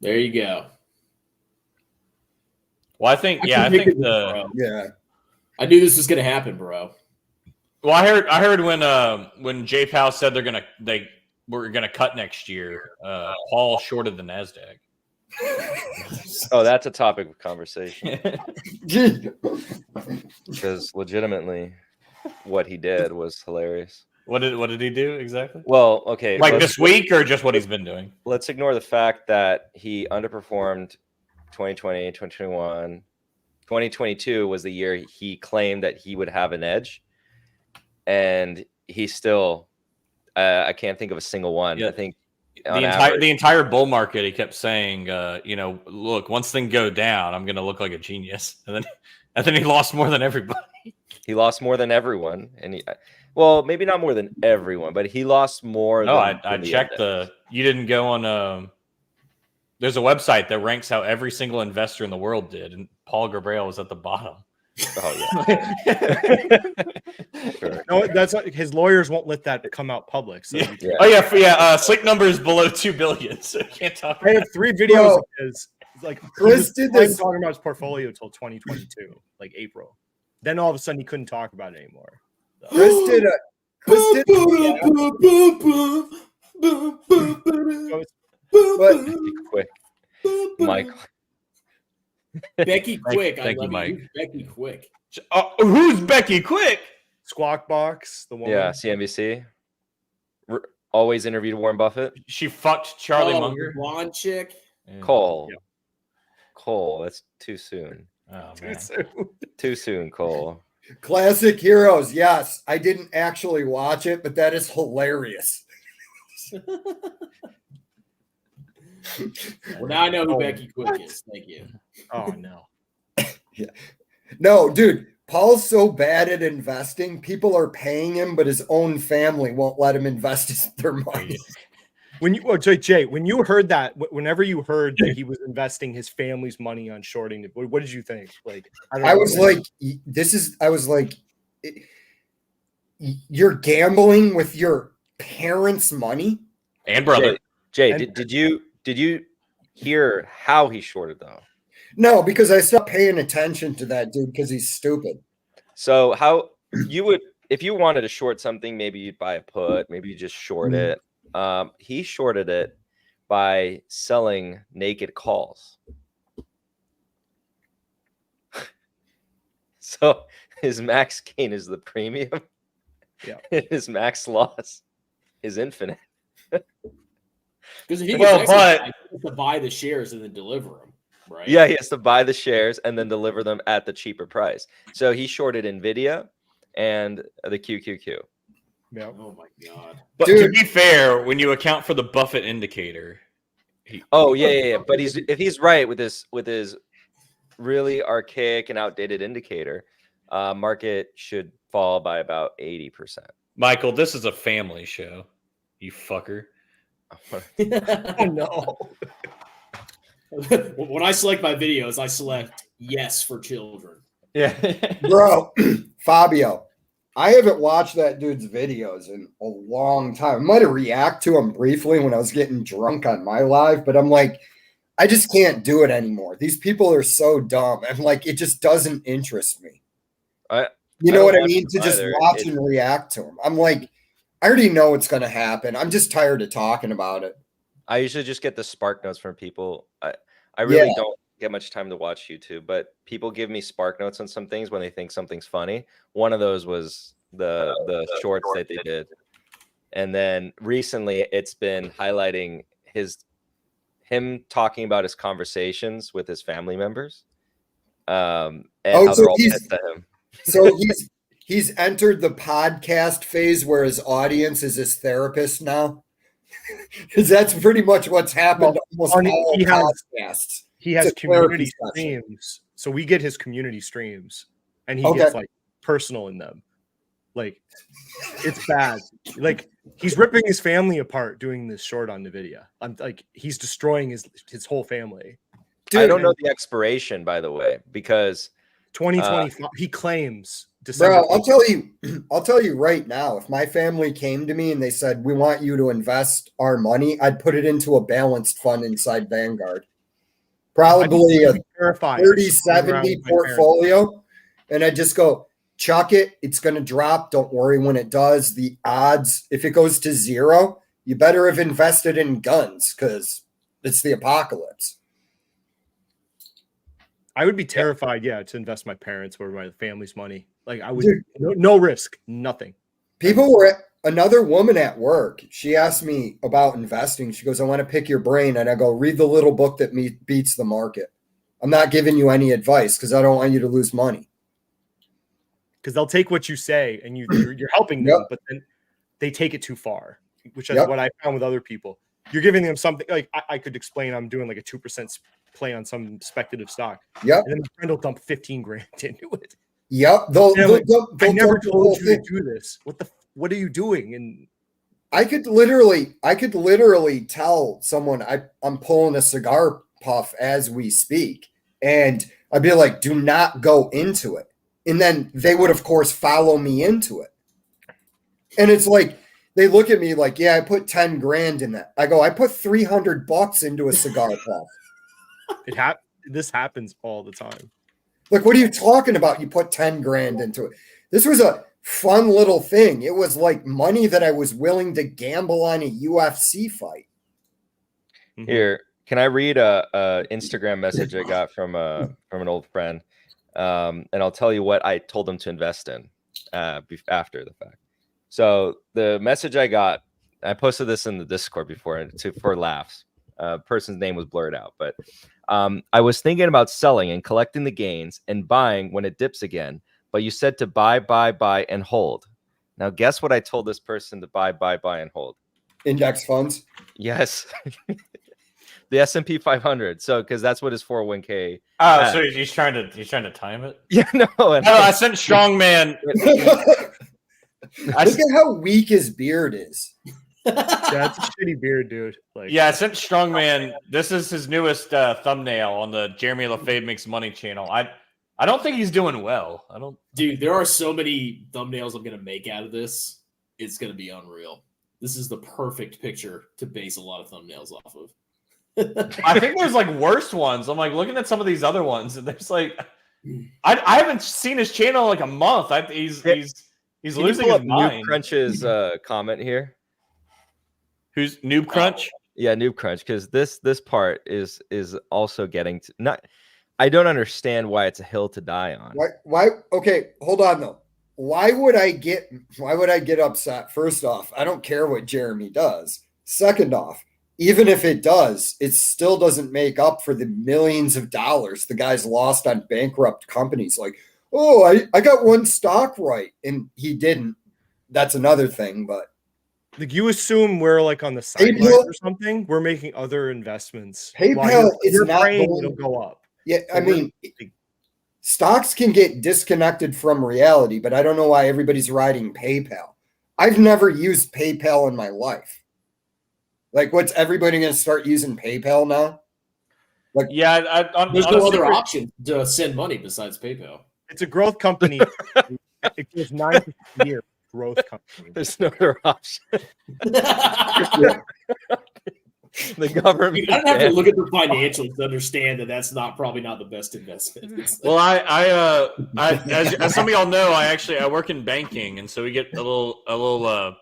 There you go. Well, I think I knew this was going to happen, bro. Well, I heard when Jay Powell said they were gonna cut next year, Paul shorted the Nasdaq. Oh, that's a topic of conversation. Because legitimately, what he did was hilarious. What did he do exactly? Well, okay, Like this week or just what he's been doing? Let's ignore the fact that he underperformed 2020, 2021. 2022 was the year he claimed that he would have an edge, and he still I can't think of a single one. Yeah. I think the entire bull market, he kept saying, look, once things go down, I'm going to look like a genius, and then he lost more than everybody. He lost more than everyone, and well, maybe not more than everyone, but he lost more. No, I checked you didn't go on. There's a website that ranks how every single investor in the world did, and Paul Gabriel was at the bottom. Oh yeah. Sure. No, that's not, his lawyers won't let that come out public. So Yeah. Oh yeah. Sleek number is below 2 billion, so you can't talk. I have 3 videos of his. Like Chris did this talking about his portfolio until 2022, like April. Then all of a sudden he couldn't talk about it anymore. So. Chris did Quick, Michael. Becky Quick. Thank you, Mike. Who's Becky Quick? Who's Becky Quick? Squawk Box, the one. Yeah, CNBC. Always interviewed Warren Buffett. She fucked Charlie Munger. Blonde chick. Yeah. Cole. Yeah. Cole, that's too soon. Oh, man. Too soon, Cole. Classic Heroes. Yes, I didn't actually watch it, but that is hilarious. Well, now I know who Becky Quick is. Thank you. Oh no. Yeah. No, dude, Paul's so bad at investing. People are paying him, but his own family won't let him invest their money. Jay, when you heard that, whenever you heard that he was investing his family's money on shorting, what did you think? Like, I was like, you're gambling with your parents' money? And brother. Jay, did you hear how he shorted though? No, because I stopped paying attention to that dude because he's stupid. So how you would, if you wanted to short something, maybe you'd buy a put, maybe you just short it. He shorted it by selling naked calls. So his max gain is the premium. Yeah. His max loss is infinite. Because he Well, to buy the shares and then deliver them, right? Yeah, he has to buy the shares and then deliver them at the cheaper price. So he shorted Nvidia and the QQQ. Yeah. Oh my god. But Dude. to be fair, when you account for the Buffett indicator, Yeah. But if he's right with his really archaic and outdated indicator, market should fall by about 80%. Michael, this is a family show. You fucker. Oh no. When I select my videos, I select yes for children. Yeah. Bro, Fabio, I haven't watched that dude's videos in a long time. I might have reacted to him briefly when I was getting drunk on my live, but I'm like, I just can't do it anymore. These people are so dumb. I'm like, it just doesn't interest me. You know what I mean? To just watch and react to them. I'm like, I already know what's going to happen. I'm just tired of talking about it. I usually just get the spark notes from people. I really don't get much time to watch YouTube, but people give me spark notes on some things when they think something's funny. One of those was the shorts that they did. And then recently it's been highlighting him talking about his conversations with his family members. And how so they're all pissed at him. So he's entered the podcast phase where his audience is his therapist now. Because that's pretty much what's happened. Almost all podcasts. He has community streams, so we get his community streams, and he gets like personal in them. Like, it's bad. Like, he's ripping his family apart doing this short on NVIDIA. I'm like, he's destroying his whole family. Dude, I don't know the expiration, by the way, because 2025. He claims December. Bro, I'll tell you right now. If my family came to me and they said, "We want you to invest our money," I'd put it into a balanced fund inside Vanguard. Probably a 30-70 portfolio, and I just go, chuck it. It's going to drop. Don't worry when it does. The odds, if it goes to zero, you better have invested in guns because it's the apocalypse. I would be terrified, to invest my parents or my family's money. Like I would, no risk, nothing. People were another woman at work. She asked me about investing. She goes, I want to pick your brain. And I go, read the little book that beats the market. I'm not giving you any advice because I don't want you to lose money. Because they'll take what you say and you're helping them, but then they take it too far, which is what I found with other people. You're giving them something like I could explain I'm doing like a 2% play on some speculative stock. Yep. And then my friend will dump 15 grand into it. Yep. I never told you to do this. What are you doing? And I could literally tell someone I'm pulling a cigar puff as we speak. And I'd be like, do not go into it. And then they would, of course, follow me into it. And it's like, they look at me like, yeah, I put 10 grand in that. I go, I put $300 into a cigar puff. This happens all the time. Like, what are you talking about? You put 10 grand into it. This was a fun little thing. It was like money that I was willing to gamble on a UFC fight. Here, can I read a Instagram message I got from an old friend? And I'll tell you what I told him to invest in after the fact. So the message I got, I posted this in the Discord before for laughs. Person's name was blurred out, but I was thinking about selling and collecting the gains and buying when it dips again. But you said to buy, and hold. Now, guess what I told this person to buy, and hold? Index funds. Yes. The S&P 500. So, because that's what his 401k. Oh, so he's trying to time it. Yeah, no. I sent Strongman. Look at how weak his beard is. That's a shitty beard, dude. Like, I sent Strongman. This is his newest thumbnail on the Jeremy Lefebvre Makes Money channel. I don't think he's doing well. Dude, there are so many thumbnails I'm gonna make out of this. It's gonna be unreal. This is the perfect picture to base a lot of thumbnails off of. I think there's like worse ones. I'm like looking at some of these other ones, and there's like I haven't seen his channel in like a month. He's losing his mind. Noob Crunch's comment here. Who's Noob Crunch? Yeah, Noob Crunch, because this part is also getting to not. I don't understand why it's a hill to die on. Why? Okay, hold on though. Why would I get upset? First off, I don't care what Jeremy does. Second off, even if it does, it still doesn't make up for the millions of dollars the guy's lost on bankrupt companies. Like, oh, I got one stock right, and he didn't. That's another thing, but like you assume we're like on the sidelines or something. We're making other investments. PayPal is not praying it'll go up. Yeah, I mean, stocks can get disconnected from reality, but I don't know why everybody's riding PayPal. I've never used PayPal in my life. Like, what's everybody going to start using PayPal now? Like, there's no other option to send money besides PayPal. It's a growth company. It gives 9 years growth company. There's no other option. The government. I don't have to look at the financials to understand that that's probably not the best investment. Well, as some of y'all know, I work in banking, and so we get a little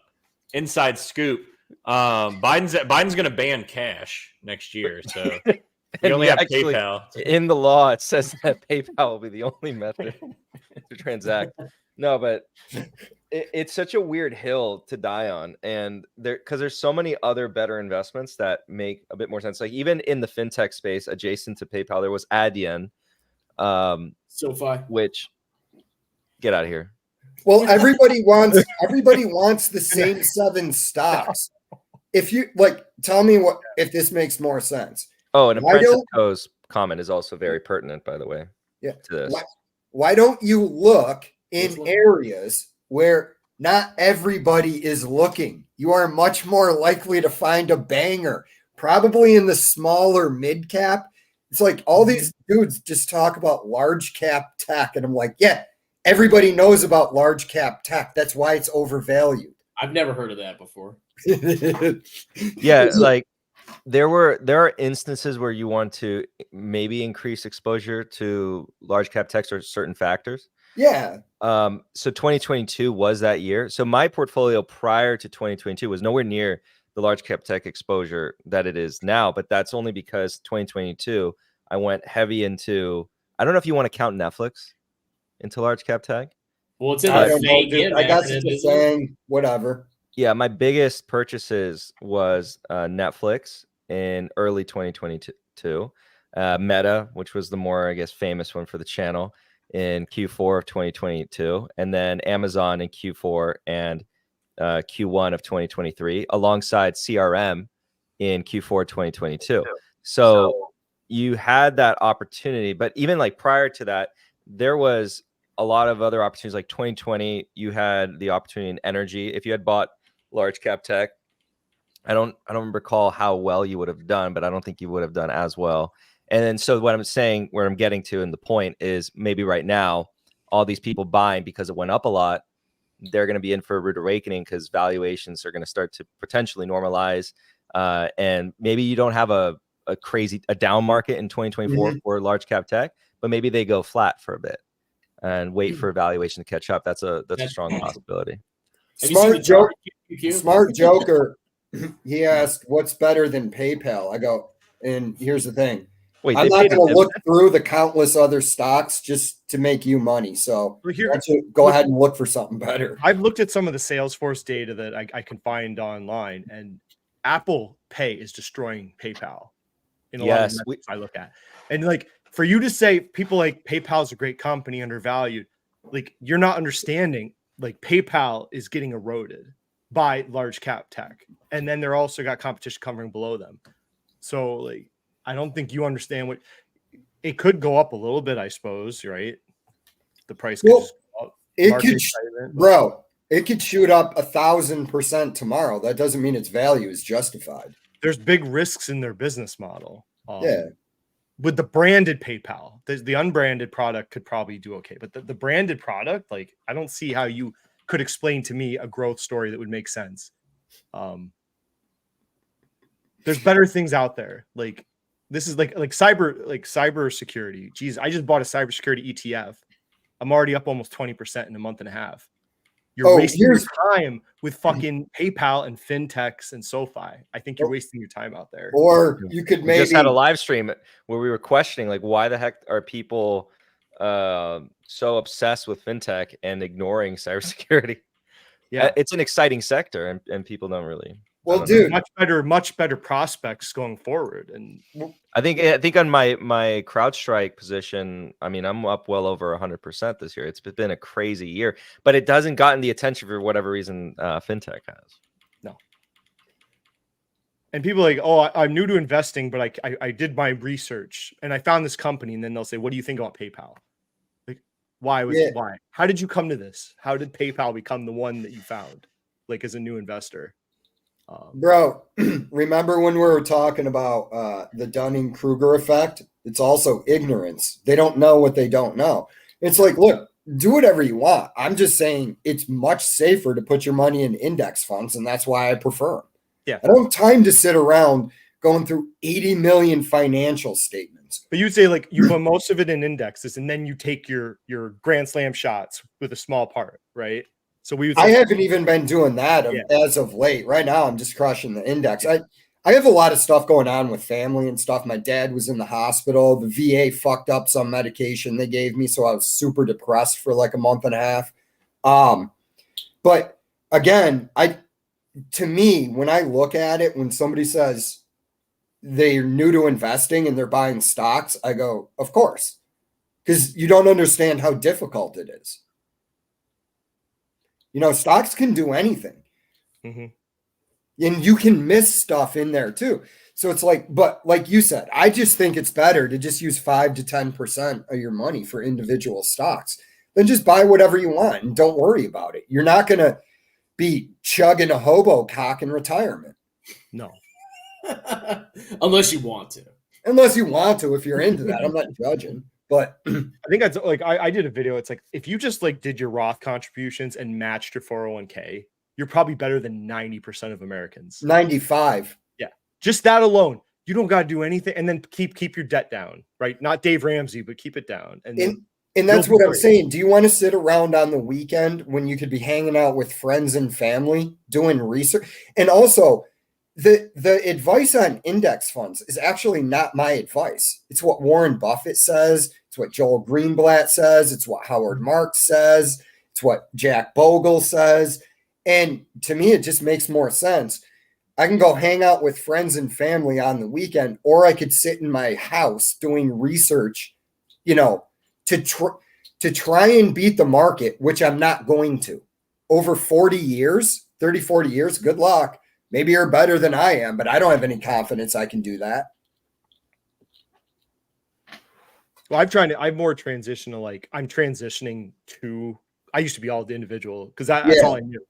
inside scoop. Biden's going to ban cash next year, so you only have PayPal. In the law, it says that PayPal will be the only method to transact. No, but it's such a weird hill to die on, and because there's so many other better investments that make a bit more sense. Like even in the fintech space, adjacent to PayPal, there was Adyen, SoFi, which get out of here. Well, everybody wants the same 7 stocks. If you tell me if this makes more sense. Oh, and Francisco's comment is also very pertinent, by the way. Yeah. To this. Why don't you look in areas where not everybody is looking? You are much more likely to find a banger, probably in the smaller mid cap. It's like all these dudes just talk about large cap tech, and I'm like, yeah, everybody knows about large cap tech. That's why it's overvalued. I've never heard of that before. Yeah, like there are instances where you want to maybe increase exposure to large cap techs or certain factors. Yeah. So 2022 was that year. So my portfolio prior to 2022 was nowhere near the large cap tech exposure that it is now, but that's only because 2022 I went heavy into, I don't know if you want to count Netflix into large cap tech. Well, it's in I the don't know, FANG dude. and I guess acronym, it's a isn't it? thing. Whatever. Yeah, my biggest purchases was Netflix in early 2022, Meta, which was the more, I guess, famous one for the channel, in Q4 of 2022, and then Amazon in Q4 and Q1 of 2023, alongside CRM in Q4 2022. So you had that opportunity, but even like prior to that, there was a lot of other opportunities. Like 2020, you had the opportunity in energy. If you had bought large cap tech, I don't recall how well you would have done, but I don't think you would have done as well. And then so what I'm saying, where I'm getting to, and the point is, maybe right now, all these people buying because it went up a lot, they're going to be in for a rude awakening because valuations are going to start to potentially normalize. And maybe you don't have a down market in 2024 for large cap tech, but maybe they go flat for a bit and wait for valuation to catch up. That's a strong possibility. Have you seen the chart? QQ? Smart Joker. He asked, "What's better than PayPal?" I go, and here's the thing. Wait, I'm they not paid a going to look dividend? through the countless other stocks just to make you money. So Well, here- why don't you go ahead and look for something better. I've looked at some of the Salesforce data that I can find online, and Apple Pay is destroying PayPal in a lot of Yes, the metrics I look at. And like, for you to say people like PayPal's a great company, undervalued, like you're not understanding, like PayPal is getting eroded by large cap tech. And then they're also got competition covering below them. So like, I don't think you understand what it could go up a little bit, I suppose, right? The price could Well, just go up. It Market could, excitement, but- bro. It could shoot up 1,000% tomorrow. That doesn't mean its value is justified. There's big risks in their business model. Yeah. With the branded PayPal, the unbranded product could probably do okay, but the branded product, like, I don't see how you could explain to me a growth story that would make sense. There's better things out there. Like, this is like cyber security. Geez, I just bought a cybersecurity ETF. I'm already up almost 20% in a month and a half. You're wasting your time with fucking PayPal and fintechs and SoFi. I think you're wasting your time out there. Or you could We maybe just had a live stream where we were questioning, like, why the heck are people so obsessed with fintech and ignoring cybersecurity? Yeah, It's an exciting sector, and people don't really. Well, dude, much better prospects going forward. And I think on my CrowdStrike position, I mean, I'm up well over 100% this year. It's been a crazy year, but it hasn't gotten the attention for whatever reason fintech has. No. And people are like, oh, I'm new to investing, but I did my research and I found this company, and then they'll say, what do you think about PayPal? Like, why? How did you come to this? How did PayPal become the one that you found, like, as a new investor? Bro, remember when we were talking about the Dunning-Kruger effect? It's also ignorance. They don't know what they don't know. It's like, look, do whatever you want. I'm just saying it's much safer to put your money in index funds, and that's why I prefer them. Yeah. I don't have time to sit around going through 80 million financial statements. But you'd say, like, you put most of it in indexes, and then you take your grand slam shots with a small part, right? So I haven't even been doing that as of late. Right now, I'm just crushing the index. I have a lot of stuff going on with family and stuff. My dad was in the hospital. The VA fucked up some medication they gave me, so I was super depressed for like a month and a half. But again, to me, when I look at it, when somebody says they're new to investing and they're buying stocks, I go, of course, because you don't understand how difficult it is. You know, stocks can do anything. Mm-hmm. And you can miss stuff in there too. So it's like, but like you said, I just think it's better to just use 5 to 10% of your money for individual stocks. Then just buy whatever you want and don't worry about it. You're not going to be chugging a hobo cock in retirement. No. Unless you want to. Unless you want to, if you're into that. I'm not judging. But I think that's like, I did a video. It's like, if you just like did your Roth contributions and matched your 401k, you're probably better than 90% of Americans. 95. Yeah. Just that alone. You don't got to do anything. And then keep your debt down, right? Not Dave Ramsey, but keep it down. And then And that's You'll be what I'm great. saying. Do you want to sit around on the weekend when you could be hanging out with friends and family doing research? And also, the advice on index funds is actually not my advice. It's what Warren Buffett says. It's what Joel Greenblatt says. It's what Howard Marks says. It's what Jack Bogle says. And to me, it just makes more sense. I can go hang out with friends and family on the weekend, or I could sit in my house doing research, to try and beat the market, which I'm not going to. Over 40 years, 30, 40 years, good luck. Maybe you're better than I am, but I don't have any confidence I can do that. Well, I'm more transitional. I'm transitioning to, I used to be all the individual because that's all I knew.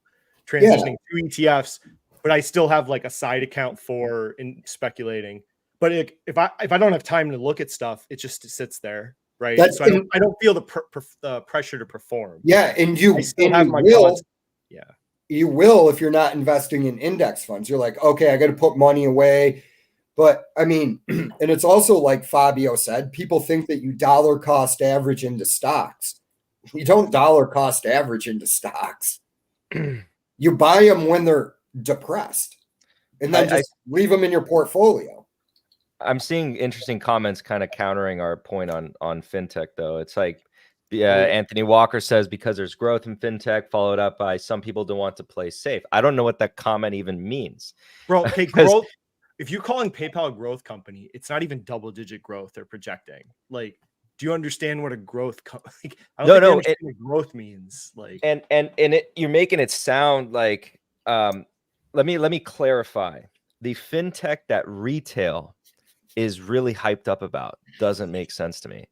Transitioning to ETFs, but I still have like a side account for in speculating. But if I don't have time to look at stuff, it just sits there, right? So I don't feel the pressure to perform. Yeah, and you will if you're not investing in index funds. You're like, okay, I got to put money away. But I mean, and it's also like Fabio said, people think that you dollar cost average into stocks. You don't dollar cost average into stocks. You buy them when they're depressed and then just leave them in your portfolio. I'm seeing interesting comments kind of countering our point on fintech, though. It's like Anthony Walker says, because there's growth in fintech, followed up by some people don't want to play safe. I don't know what that comment even means. Bro, okay, growth. If you're calling PayPal a growth company, it's not even double-digit growth they're projecting. Like, do you understand what a growth? I don't understand what growth means. Like, and you're making it sound like. Let me clarify. The fintech that retail is really hyped up about doesn't make sense to me.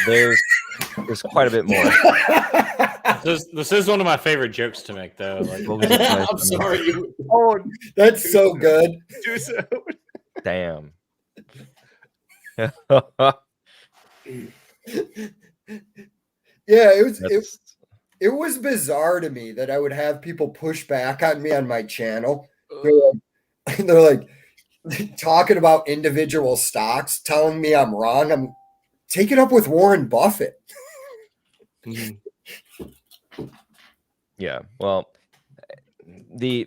There's quite a bit more. This is one of my favorite jokes to make, though. Like, I'm sorry. Oh, that's so good. Damn. Yeah, it was bizarre to me that I would have people push back on me on my channel. They're like talking about individual stocks, telling me I'm wrong. I'm take it up with Warren Buffett. Yeah, well, the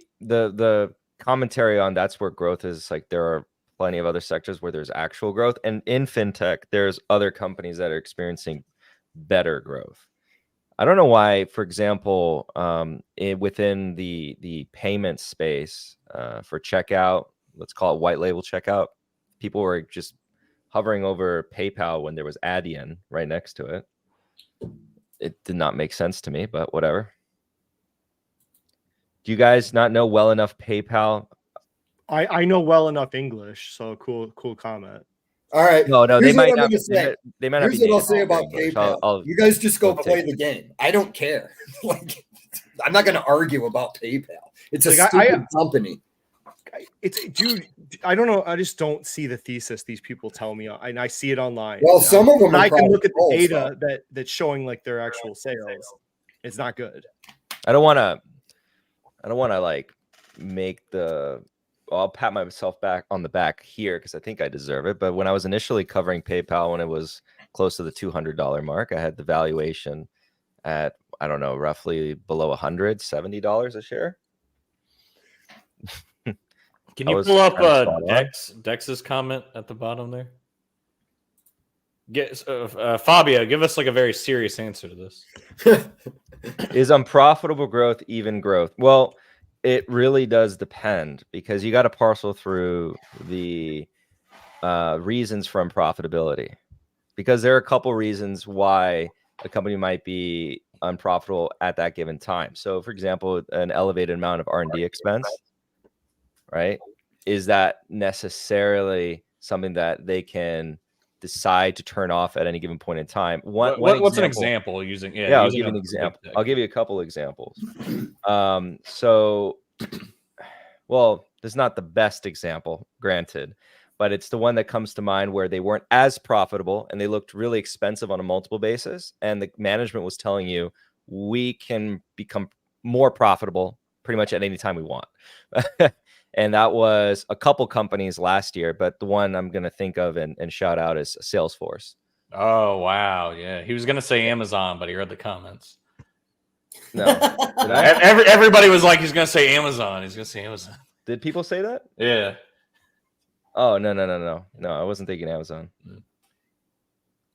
commentary on that's where growth is. Like, there are plenty of other sectors where there's actual growth, and in fintech, there's other companies that are experiencing better growth. I don't know why, for example, within the payment space for checkout, let's call it white label checkout, people were just hovering over PayPal when there was Adyen right next to it. It did not make sense to me, but whatever. Do you guys not know well enough PayPal? I know well enough English, so cool comment. All right. No, Here's they might what not. I'm gonna say. They might not. Here's be what I'll native say about English. PayPal. You guys just go play the game. I don't care. Like, I'm not going to argue about PayPal. It's a stupid company. Dude, I don't know. I just don't see the thesis these people tell me, and I see it online. Well, some of them. I can look at the data that's showing like their actual sales. It's not good. I don't want to like make the. Well, I'll pat myself back on the back here because I think I deserve it. But when I was initially covering PayPal, when it was close to the $200 mark, I had the valuation at, I don't know, roughly below $170 a share. Can you pull up Dex's comment at the bottom there? Fabio, give us like a very serious answer to this. Is unprofitable growth even growth? Well, it really does depend, because you got to parcel through the reasons for unprofitability, because there are a couple reasons why the company might be unprofitable at that given time. So, for example, an elevated amount of R&D expense, right? Is that necessarily something that they can decide to turn off at any given point in time? What's an example using? Yeah, I'll give you an example. I'll give you a couple examples. So, well, this is not the best example, granted, but it's the one that comes to mind where they weren't as profitable and they looked really expensive on a multiple basis, and the management was telling you, we can become more profitable pretty much at any time we want. And that was a couple companies last year, but the one I'm going to think of and shout out is Salesforce. Oh wow, yeah. He was gonna say Amazon, but he read the comments. No. Did I? Everybody was like, he's gonna say Amazon. He's gonna say Amazon. Did people say that? Yeah. Oh no. No, I wasn't thinking Amazon.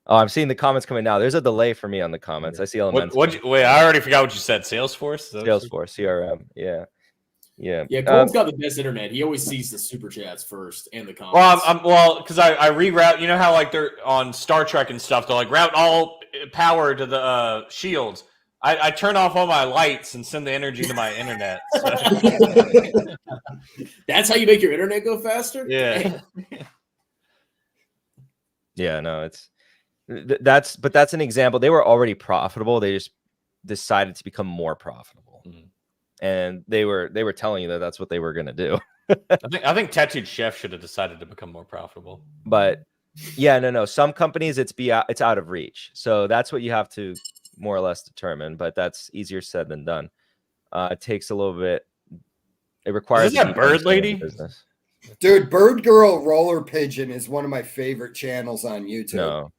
Oh, I'm seeing the comments coming now. There's a delay for me on the comments. I see elements. Wait, I already forgot what you said. Salesforce? Salesforce, CRM. Yeah. Yeah, Gold's got the best internet. He always sees the super chats first and the Well, comments. because I reroute. You know how like they're on Star Trek and stuff. They're like route all power to the shields. I turn off all my lights and send the energy to my internet. So. That's how you make your internet go faster? Yeah. Yeah, no, that's an example. They were already profitable. They just decided to become more profitable. And they were telling you that that's what they were going to do. I think Tattooed Chef should have decided to become more profitable. But yeah, no. Some companies it's out of reach. So that's what you have to more or less determine. But that's easier said than done. It takes a little bit. It requires. Is that Bird Lady? Business. Dude, Bird Girl Roller Pigeon is one of my favorite channels on YouTube. No.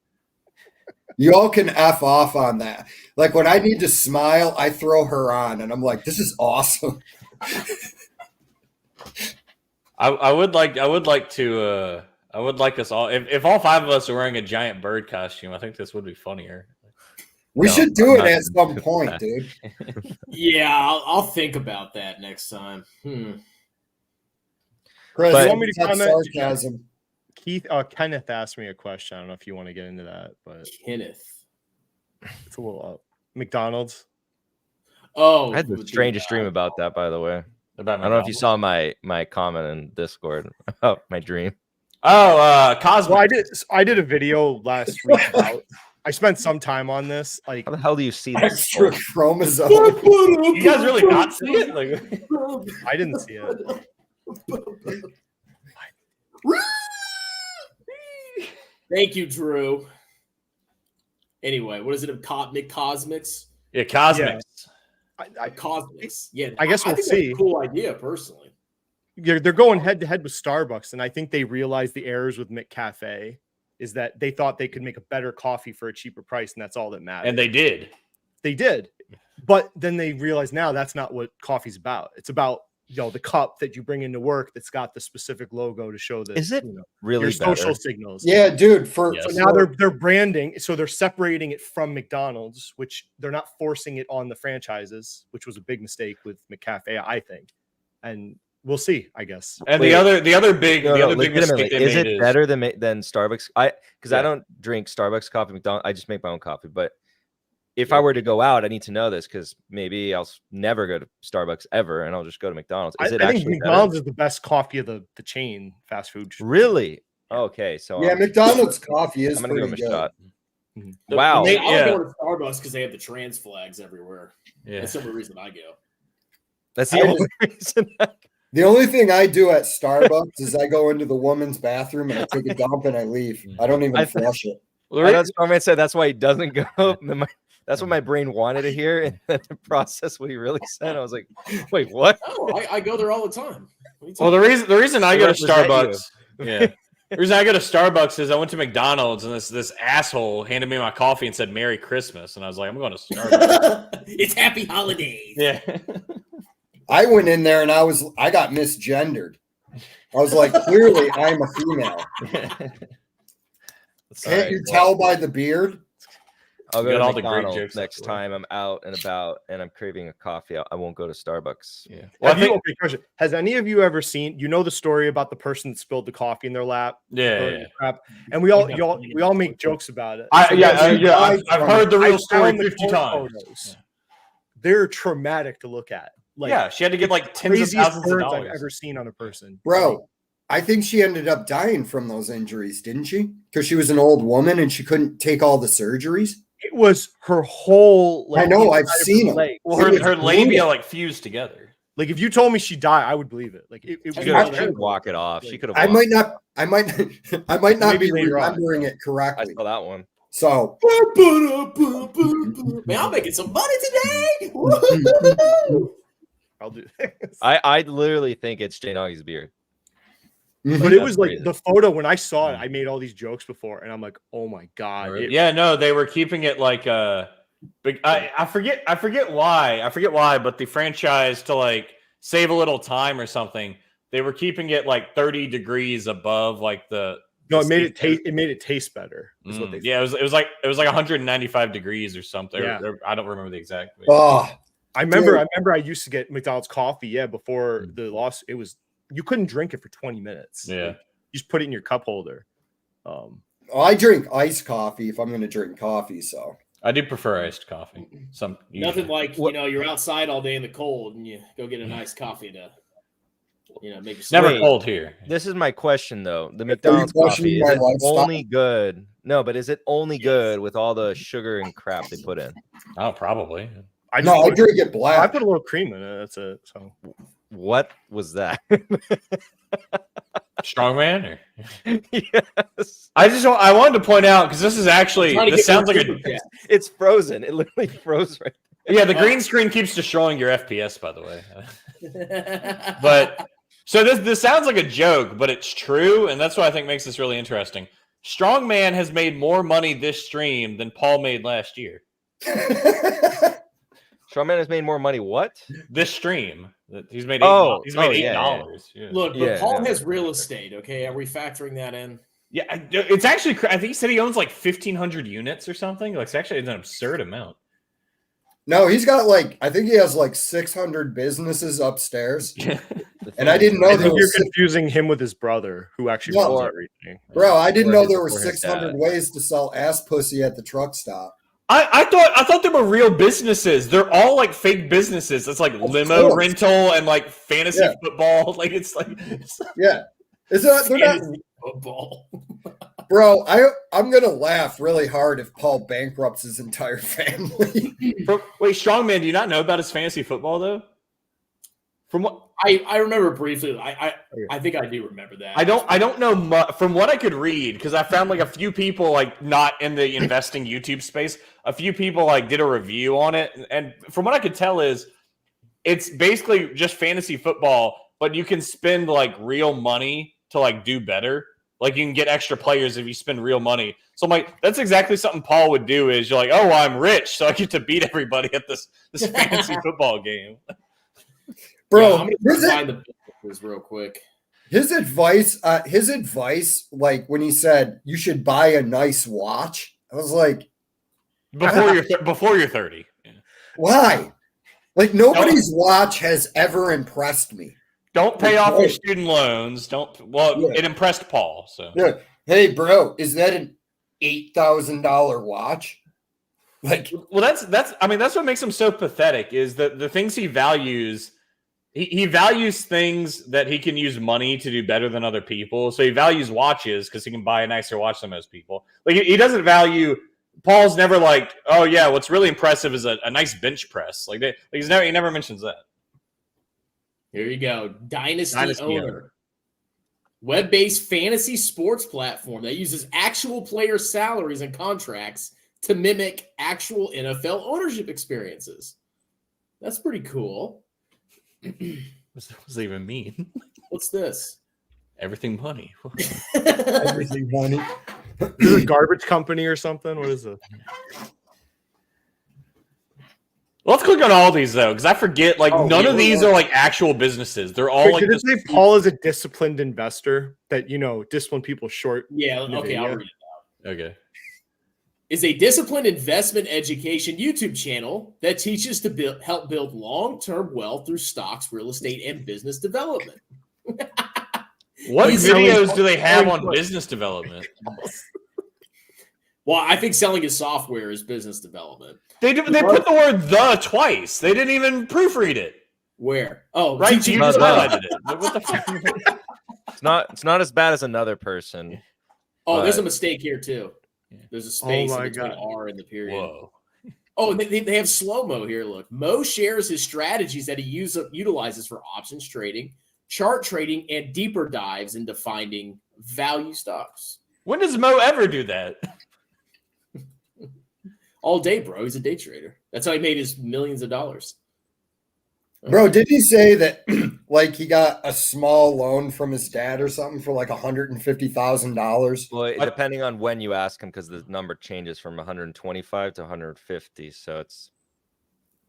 You all can F off on that. Like when I need to smile, I throw her on and I'm like, this is awesome. I would like us all if all 5 of us are wearing a giant bird costume, I think this would be funnier. We should do it at some point, dude. Yeah, I'll think about that next time. Chris, But- You want me to that's comment? sarcasm. Kenneth asked me a question. I don't know if you want to get into that, but Kenneth. it's a little up. McDonald's. Oh, I had the strangest dream about that, by the way. I About don't know if you saw my comment in Discord about my dream. Cosmic. Well, I did a video last week about. I spent some time on this. Like, How the hell do you see this? Extra chromosome. You guys really not see it? Like, I didn't see it. Thank you, Drew. Anyway, what is it? Cosmics? yeah, Cosmics. Cosmics. Yeah, I guess we'll think see. That's a cool idea, personally. They're going head to head with Starbucks, and I think they realized the errors with McCafe is that they thought they could make a better coffee for a cheaper price, and that's all that mattered. And they did. They did, but then they realized now that's not what coffee's about. It's about the cup that you bring into work that's got the specific logo to show that. Is it really your better? social signals? Yeah, dude. So now they're branding, so they're separating it from McDonald's, which they're not forcing it on the franchises, which was a big mistake with McCafe, I think. And we'll see, I guess. And Wait. the other big mistake they is made it better than Starbucks? I don't drink Starbucks coffee. McDonald's, I just make my own coffee. But if I were to go out, I need to know this because maybe I'll never go to Starbucks ever, and I'll just go to McDonald's. Is it I think actually McDonald's better? is the best coffee of the chain fast food. Really? Okay, so yeah, McDonald's coffee is I'm gonna give pretty them a good. shot. The- Wow. the- I Yeah. like going to Starbucks because they have the trans flags everywhere. Yeah. That's the only reason I go. That's the I only reason. The only thing I do at Starbucks is I go into the woman's bathroom and I take a dump and I leave. I don't even flush it. I know Stormman said that's why he doesn't go. That's what my brain wanted to hear, and then to process what he really said, I was like, "Wait, what?" Oh, I go there all the time. Well, the reason I go to represent Starbucks, yeah, the reason I go to Starbucks is I went to McDonald's and this asshole handed me my coffee and said "Merry Christmas," and I was like, "I'm going to Starbucks." It's happy holidays. Yeah. I went in there and I got misgendered. I was like, clearly I'm a female. Can't you tell by the beard? I'll go Got to all the great McDonald's jokes next time I'm out and about and I'm craving a coffee. I won't go to Starbucks. Yeah. Okay, question. Has any of you ever seen? You know the story about the person that spilled the coffee in their lap? Yeah. Crap. And we all make jokes about it. I've heard the real I story found the 50 times. photos. They're traumatic to look at. Like, Yeah, she had to get like tens of craziest thousands of burns I've dollars. ever seen on a person. Bro, I think she ended up dying from those injuries, didn't she? Because she was an old woman and she couldn't take all the surgeries. It was her whole. I know, I've inside of seen her them. leg. Well, It was her brutal. labia like fused together. Like if you told me she died, I would believe it. Like it was. She could walk it off. She could have. I might not Maybe be later on. remembering it I correctly. saw that one. So Man, I'm making some money today. Woo-hoo-hoo-hoo. I'll do this. I literally think it's Jane Augie's beard. But it was like the photo when I saw it, I made all these jokes before, and I'm like, oh my god. Yeah, no, they were keeping it like I forget why, but the franchise to like save a little time or something, they were keeping it like 30 degrees above like the. No, it made it taste better. Is what they yeah, it was like 195 degrees or something. Yeah. I don't remember the exact. Oh, I remember I used to get McDonald's coffee. Yeah, before the loss, it was you couldn't drink it for 20 minutes. Yeah, like, you just put it in your cup holder. I drink iced coffee if I'm going to drink coffee. So I do prefer iced coffee. Nothing like you're outside all day in the cold and you go get an iced coffee to make yourself. Never cold here. This is my question though. The McDonald's coffee is it only good? No, but is it only good with all the sugar and crap they put in? Oh, probably. I drink it black. I put a little cream in it. That's it. So what was that? Strongman? Yes. I wanted to point out because this sounds like it's frozen. It literally froze right there. Yeah, the green screen keeps destroying your FPS, by the way. But so this sounds like a joke, but it's true, and that's what I think makes this really interesting. Strongman has made more money this stream than Paul made last year. Strongman has made more money. What? This stream. He's made $8. He's made $8. Yeah. Look, but Paul has real estate. Okay, are we factoring that in? Yeah, it's actually. I think he said he owns like 1,500 units or something. Like, it's an absurd amount. No, he's got I think he has 600 businesses upstairs. And I didn't know you're confusing him with his brother, who actually runs everything. Bro, I didn't know there were 600 ways to sell ass pussy at the truck stop. I thought they were real businesses. They're all like fake businesses. It's like limo rental and like fantasy football. Like it's like yeah. They're not football. Bro, I'm gonna laugh really hard if Paul bankrupts his entire family. Wait, Strongman, do you not know about his fantasy football though? From what I remember briefly, I think I do remember that. I don't know much from what I could read because I found like a few people like not in the investing YouTube space. A few people like did a review on it, and from what I could tell is it's basically just fantasy football, but you can spend like real money to like do better. Like you can get extra players if you spend real money. So I'm like, that's exactly something Paul would do. Is you're like, oh, well, I'm rich, so I get to beat everybody at this fantasy football game. Bro, I'm gonna find the businesses real quick. His advice, like when he said you should buy a nice watch, I was like, before you're 30. Yeah. Why? Like nobody's watch has ever impressed me. Don't pay off your student loans. It impressed Paul. So hey, bro, is that an $8,000 watch? Like, well, that's what makes him so pathetic. Is that the things he values. He values things that he can use money to do better than other people. So he values watches because he can buy a nicer watch than most people. Like he doesn't value. Paul's never like, oh yeah, what's really impressive is a nice bench press. Like he never mentions that. Here you go, Dynasty Owner, web-based fantasy sports platform that uses actual player salaries and contracts to mimic actual NFL ownership experiences. That's pretty cool. What does that even mean? What's this? Everything money. Everything money. Is it a garbage company or something? What is it? Let's click on all these though, because I forget. Like none of these are like actual businesses. They're all like. Did it say Paul is a disciplined investor? That discipline people short. Yeah. Okay. I'll read it out. Okay. Is a disciplined investment education YouTube channel that teaches to help build long-term wealth through stocks, real estate, and business development. What videos do they have on business development? Well, I think selling his software is business development. They put the word "the" twice. They didn't even proofread it. Where? Oh, right. You just highlighted it. What the fuck? It's not as bad as another person. Oh, there's a mistake here too. There's a space between R and the period. Whoa. Oh, they have slow-mo here. Look, Mo shares his strategies that he utilizes for options trading, chart trading, and deeper dives into finding value stocks. When does Mo ever do that? All day, bro. He's a day trader. That's how he made his millions of dollars. Bro, did he say that like he got a small loan from his dad or something for like $150,000? Well, depending on when you ask him, because the number changes from 125 to 150, so it's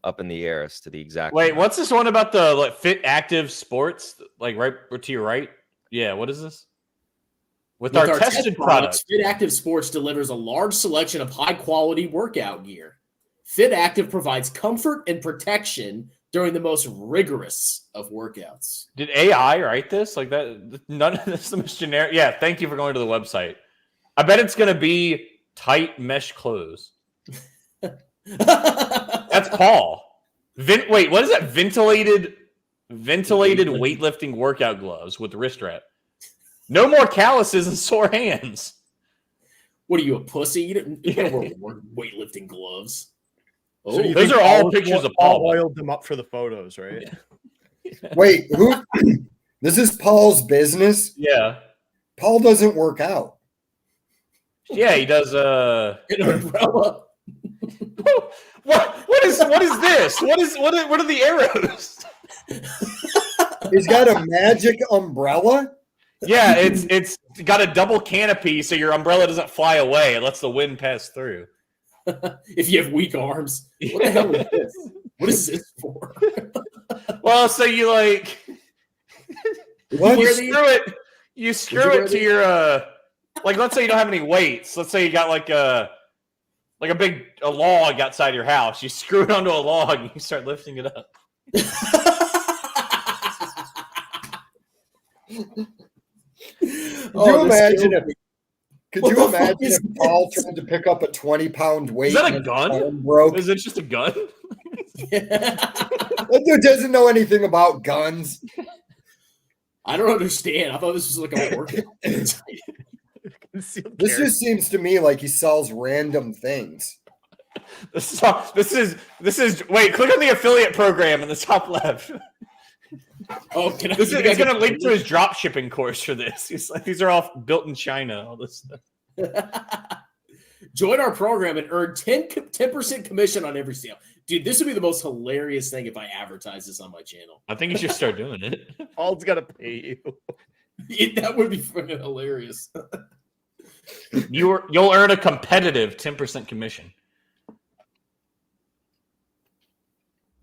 up in the air as to the exact. Wait, amount. what's this one about the like Fit Active Sports? Like right to your right? Yeah, what is this? With our tested products, Fit Active Sports delivers a large selection of high-quality workout gear. Fit Active provides comfort and protection during the most rigorous of workouts. Did AI write this? Like that? None of this is the most generic. Yeah, thank you for going to the website. I bet it's going to be tight mesh clothes. That's Paul. Wait, what is that? Ventilated weightlifting workout gloves with wrist wrap. No more calluses and sore hands. What are you, a pussy? You don't wear weightlifting gloves. So do you Those think are all Paul- pictures of Paul Paul. oiled them up for the photos, right? Wait, who? This is Paul's business. Yeah. Paul doesn't work out. Yeah, he does An umbrella. What is this? What are the arrows? He's got a magic umbrella. Yeah, it's got a double canopy so your umbrella doesn't fly away. It lets the wind pass through. If you have weak arms. What the hell is this? What is this for? Well, so you like What? you screw it to your like let's say you don't have any weights. Let's say you got like a log outside your house. You screw it onto a log and you start lifting it up. Could you imagine What if Paul tried to pick up a 20-pound weight? Is that a and his gun? arm broke? Is it just a gun? That dude doesn't know anything about guns. I don't understand. I thought this was like a workout. This just seems to me like he sells random things. This is wait, click on the affiliate program in the top left. Oh, can I? It's going to link to his drop shipping course for this. He's like, these are all built in China. All this stuff. Join our program and earn 10% commission on every sale. Dude, this would be the most hilarious thing if I advertise this on my channel. I think you should start doing it. Paul's got to pay you. That would be fucking hilarious. You'll earn a competitive 10% commission.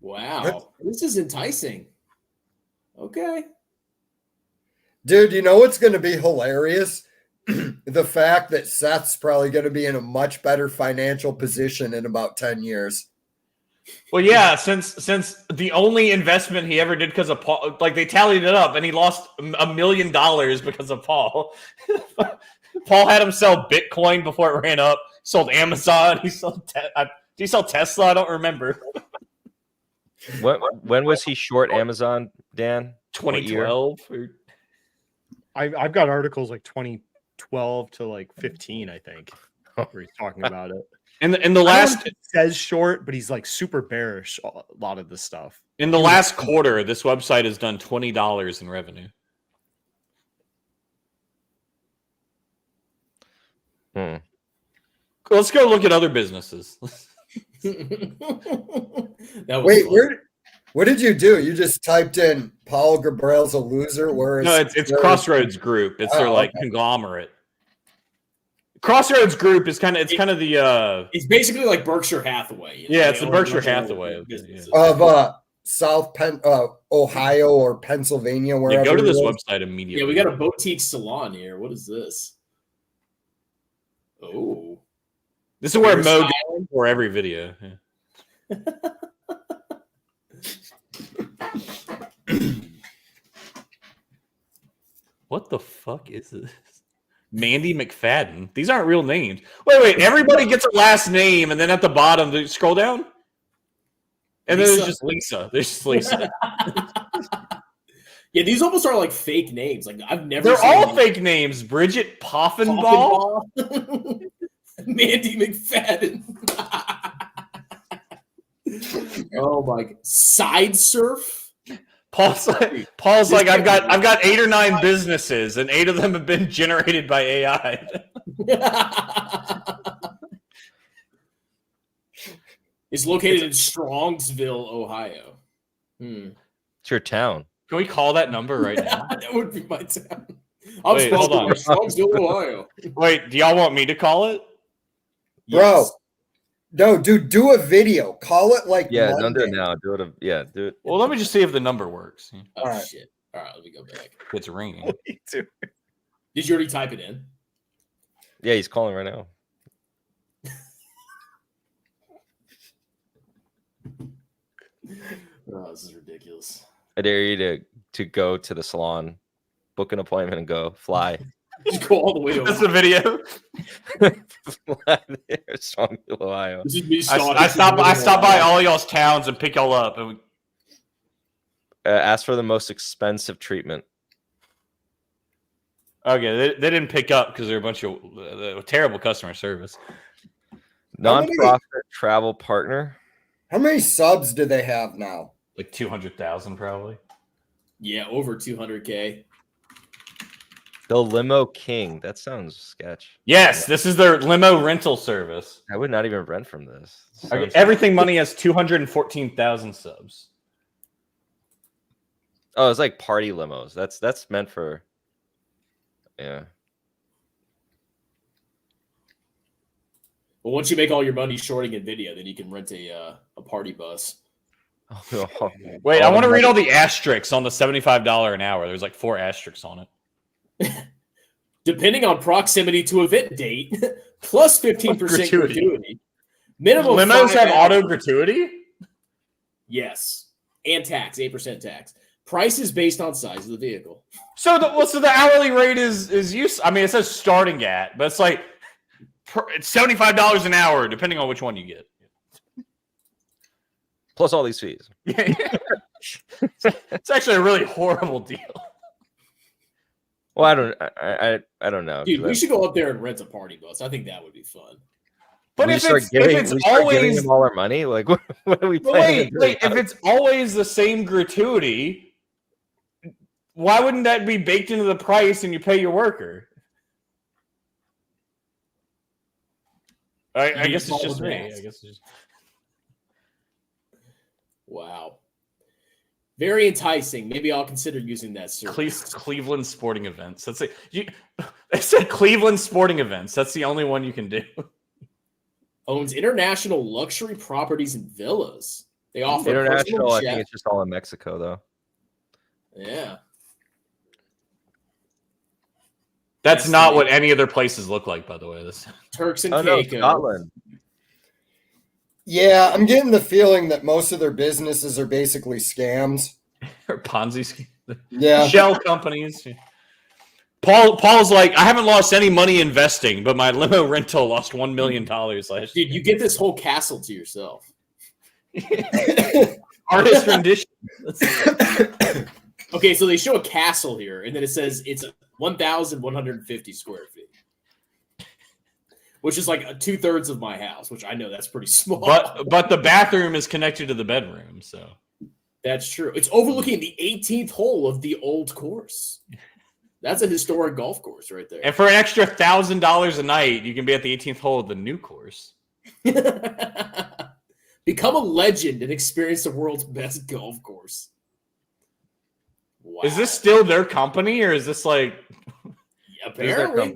Wow, this is enticing. Okay. Dude, you know what's going to be hilarious? The fact that Seth's probably going to be in a much better financial position in about 10 years. Well, yeah, since the only investment he ever did because of Paul, like they tallied it up, and he lost $1 million because of Paul. Paul had him sell Bitcoin before it ran up. Sold Amazon. He sold. Did he sell Tesla? I don't remember. When was he short Amazon, Dan? 2012. I've got articles like 2012 to like 15, I think, where he's talking about it. In the I don't know last if it says short, but he's like super bearish a lot of the stuff. in the last quarter, this website has done $20 in revenue. Let's go look at other businesses. Wait, what did you do? You just typed in Paul Gabriel's a loser? No, it's Crossroads Group. It's their like conglomerate. Crossroads Group is kind of the It's basically like Berkshire Hathaway. You know? yeah, it's the Berkshire Hathaway of businesses. Of Ohio or Pennsylvania, wherever. Yeah, go to this it is. website immediately. Yeah, we got a boutique salon here. What is this? Oh, This is where Mo Hairstyle. goes for every video. Yeah. What the fuck is this? Mandy McFadden. These aren't real names. Wait. Everybody gets a last name, and then at the bottom, scroll down. And then there's just Lisa. There's just Lisa. Yeah, these almost are like fake names. Like I've never. They're seen all these. fake names. Bridget Poffenball. Mandy McFadden. Oh my god. Side surf. Paul's like, I've got 8 or 9 businesses, and 8 of them have been generated by AI. It's located in Strongsville, Ohio. It's your town. Can we call that number right now? That would be my town. I'm Wait, hold on. Strongsville, Ohio. Wait, do y'all want me to call it? Bro. Yes. No, dude, do a video. Call it like Yeah, Monday. don't do it now. Do it. Do it. Well, let me just see if the number works. Oh, All right. shit. All right, let me go back. It's ringing. Me too. Did you already type it in? Yeah, he's calling right now. Oh, this is ridiculous. I dare you to go to the salon, book an appointment, and go fly. Just go all the way over. That's the video. Fly there, Strongville, Ohio. This is me I stop by all y'all's towns and pick y'all up. And Ask for the most expensive treatment. okay, they didn't pick up because they're a bunch of terrible customer service. How many- Nonprofit travel partner. How many subs do they have now? Like 200,000 probably. Yeah, over 200K. The Limo King. That sounds sketch. Yes, this is their limo rental service. I would not even rent from this. Okay, Everything Money has 214,000 subs. Oh, it's like party limos. That's meant for. Yeah. Well, once you make all your money shorting Nvidia, then you can rent a party bus. Wait, I want to read all the asterisks on the $75 an hour. There's like 4 asterisks on it. Depending on proximity to event date, plus 15% gratuity. Minimum Limos 5 have hours. auto gratuity? Yes, and tax, 8% tax. Price is based on size of the vehicle. So the hourly rate is use. I mean, it says starting at, but it's like it's $75 an hour, depending on which one you get. Plus all these fees. It's actually a really horrible deal. Well, I don't know. Dude, we should go up there and rent a party bus. I think that would be fun. But We if start it's giving always them all our money, like what are we But planning? wait, if it's always the same gratuity, why wouldn't that be baked into the price and you pay your worker? I guess it's just me. I guess it's just... Wow. Very enticing. Maybe I'll consider using that service. Cleveland sporting events. That's it. They said Cleveland sporting events. That's the only one you can do. Owns international luxury properties and villas. They offer International, I jet. think it's just all in Mexico, though. Yeah. That's Yes, not yeah. what any other places look like, by the way. This Turks and Oh no, Caicos. Scotland. Yeah, I'm getting the feeling that most of their businesses are basically scams. or Ponzi scheme. Yeah. Shell companies. Paul's like, I haven't lost any money investing, but my limo rental lost $1 million last year. Dude, you get this whole castle to yourself. Artist rendition. Okay, so they show a castle here, and then it says it's 1,150 square feet, which is like 2/3 of my house, which I know that's pretty small. But the bathroom is connected to the bedroom, so That's true. It's overlooking the 18th hole of the old course. That's a historic golf course right there. and for an extra $1,000 a night, you can be at the 18th hole of the new course. Become a legend and experience the world's best golf course. Wow. Is this still their company, or is this like apparently?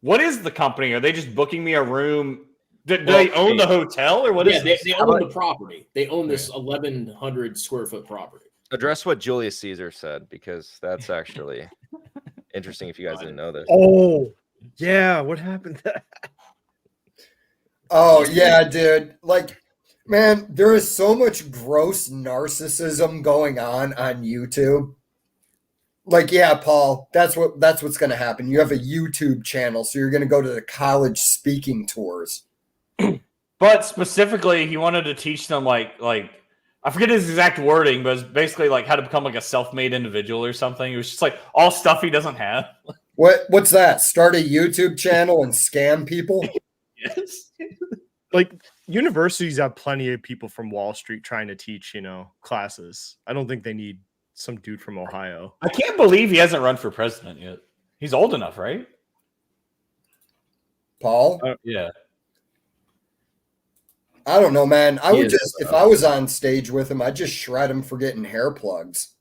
What is the company? Are they just booking me a room? Do they own the hotel, or what is Yeah, this? they own the property. They own this 1,100 square foot property. Address what Julius Caesar said, because that's actually interesting if you guys didn't know this. Oh, yeah. What happened to that? Oh, yeah, dude. Like, man, there is so much gross narcissism going on YouTube. Like, yeah, Paul, that's what's going to happen. You have a YouTube channel, so you're going to go to the college speaking tours. But specifically, he wanted to teach them like I forget his exact wording, but it's basically like how to become like a self-made individual or something. It was just like all stuff he doesn't have. What's that? Start a YouTube channel and scam people? Yes. Like universities have plenty of people from Wall Street trying to teach, classes. I don't think they need some dude from Ohio. I can't believe he hasn't run for president yet. He's old enough, right? Paul? Yeah. I don't know, man. I He would is, just, if I was on stage with him, I'd just shred him for getting hair plugs.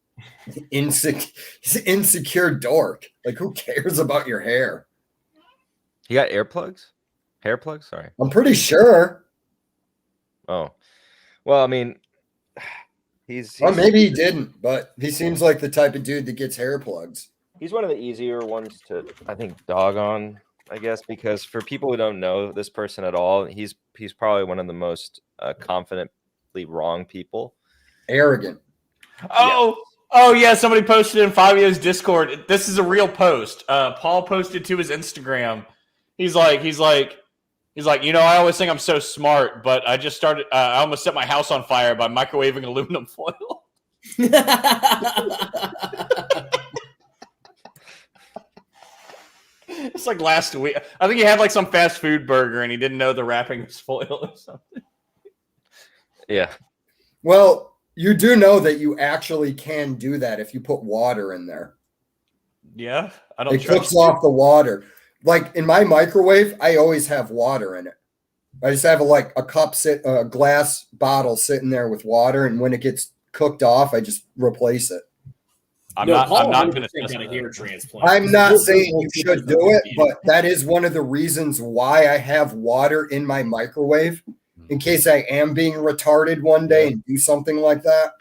He's an insecure dork. Like, who cares about your hair? He got earplugs? Hair plugs? Sorry. I'm pretty sure. Oh. Well, I mean, Or maybe he didn't, but he seems like the type of dude that gets hair plugs. he's one of the easier ones to, I think, dog on, I guess, because for people who don't know this person at all, he's probably one of the most confidently wrong people. Arrogant. Oh yeah, somebody posted in Fabio's Discord. This is a real post. Paul posted to his Instagram. He's like, you know, I always think I'm so smart, but I just started. I almost set my house on fire by microwaving aluminum foil. It's like last week. I think he had like some fast food burger and he didn't know the wrapping was foil or something. Yeah. Well, you do know that you actually can do that if you put water in there. Yeah, I don't. It cooks off the water. Like in my microwave, I always have water in it. I just have a glass bottle sitting there with water, and when it gets cooked off, I just replace it. I'm not going to get a hair transplant. I'm not saying you should do it, but that is one of the reasons why I have water in my microwave in case I am being retarded one day and do something like that.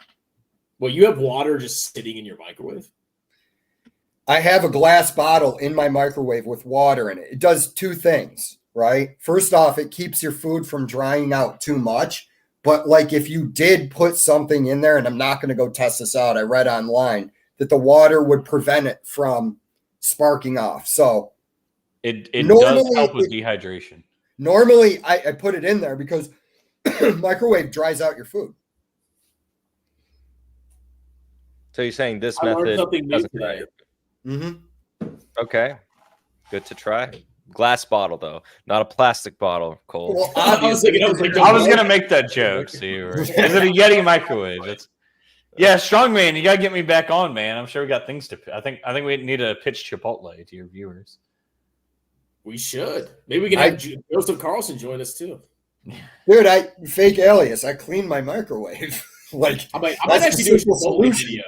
Well, you have water just sitting in your microwave? I have a glass bottle in my microwave with water in it. It does two things, right? First off, it keeps your food from drying out too much. But like if you did put something in there, and I'm not going to go test this out, I read online that the water would prevent it from sparking off. So it does help with dehydration. Normally, I put it in there because microwave dries out your food. So you're saying this I learned method something new doesn't dry today. your food. Okay. Good to try. Glass bottle, though, not a plastic bottle, Cole. Well, I was going to make that joke. See, is it a Yeti microwave? Yeah, strongman, you got to get me back on, man. I'm sure we got things to. I think we need to pitch Chipotle to your viewers. We should. Maybe we can have Joseph Carlson join us too. Dude, fake alias. I clean my microwave. Like I might actually do a Chipotle video.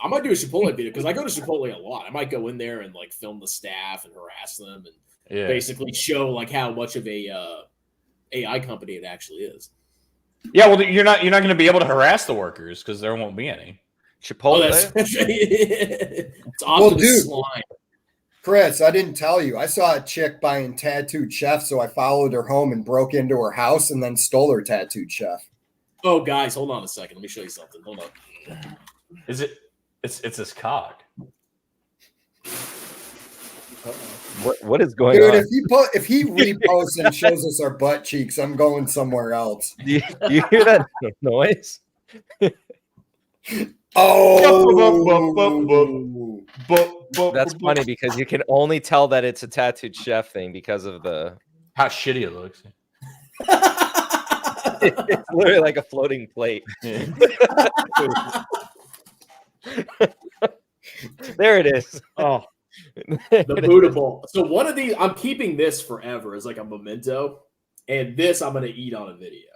I might do a Chipotle video because I go to Chipotle a lot. I might go in there and like film the staff and harass them and basically show like how much of a AI company it actually is. Yeah, well, you're not going to be able to harass the workers because there won't be any. Chipotle. It's awesome. Dude, slime. Chris, I didn't tell you. I saw a chick buying tattooed chef, so I followed her home and broke into her house and then stole her tattooed chef. Oh, guys, hold on a second. Let me show you something. Hold on. Is it? It's this cock. What is going Dude, on? if he reposts and shows us our butt cheeks, I'm going somewhere else. Do you hear that noise? That's funny because you can only tell that it's a tattooed chef thing because of how shitty it looks. It's literally like a floating plate. Yeah. There it is. Oh, The Buddha Bowl. So one of these, I'm keeping this forever as like a memento, and this I'm going to eat on a video.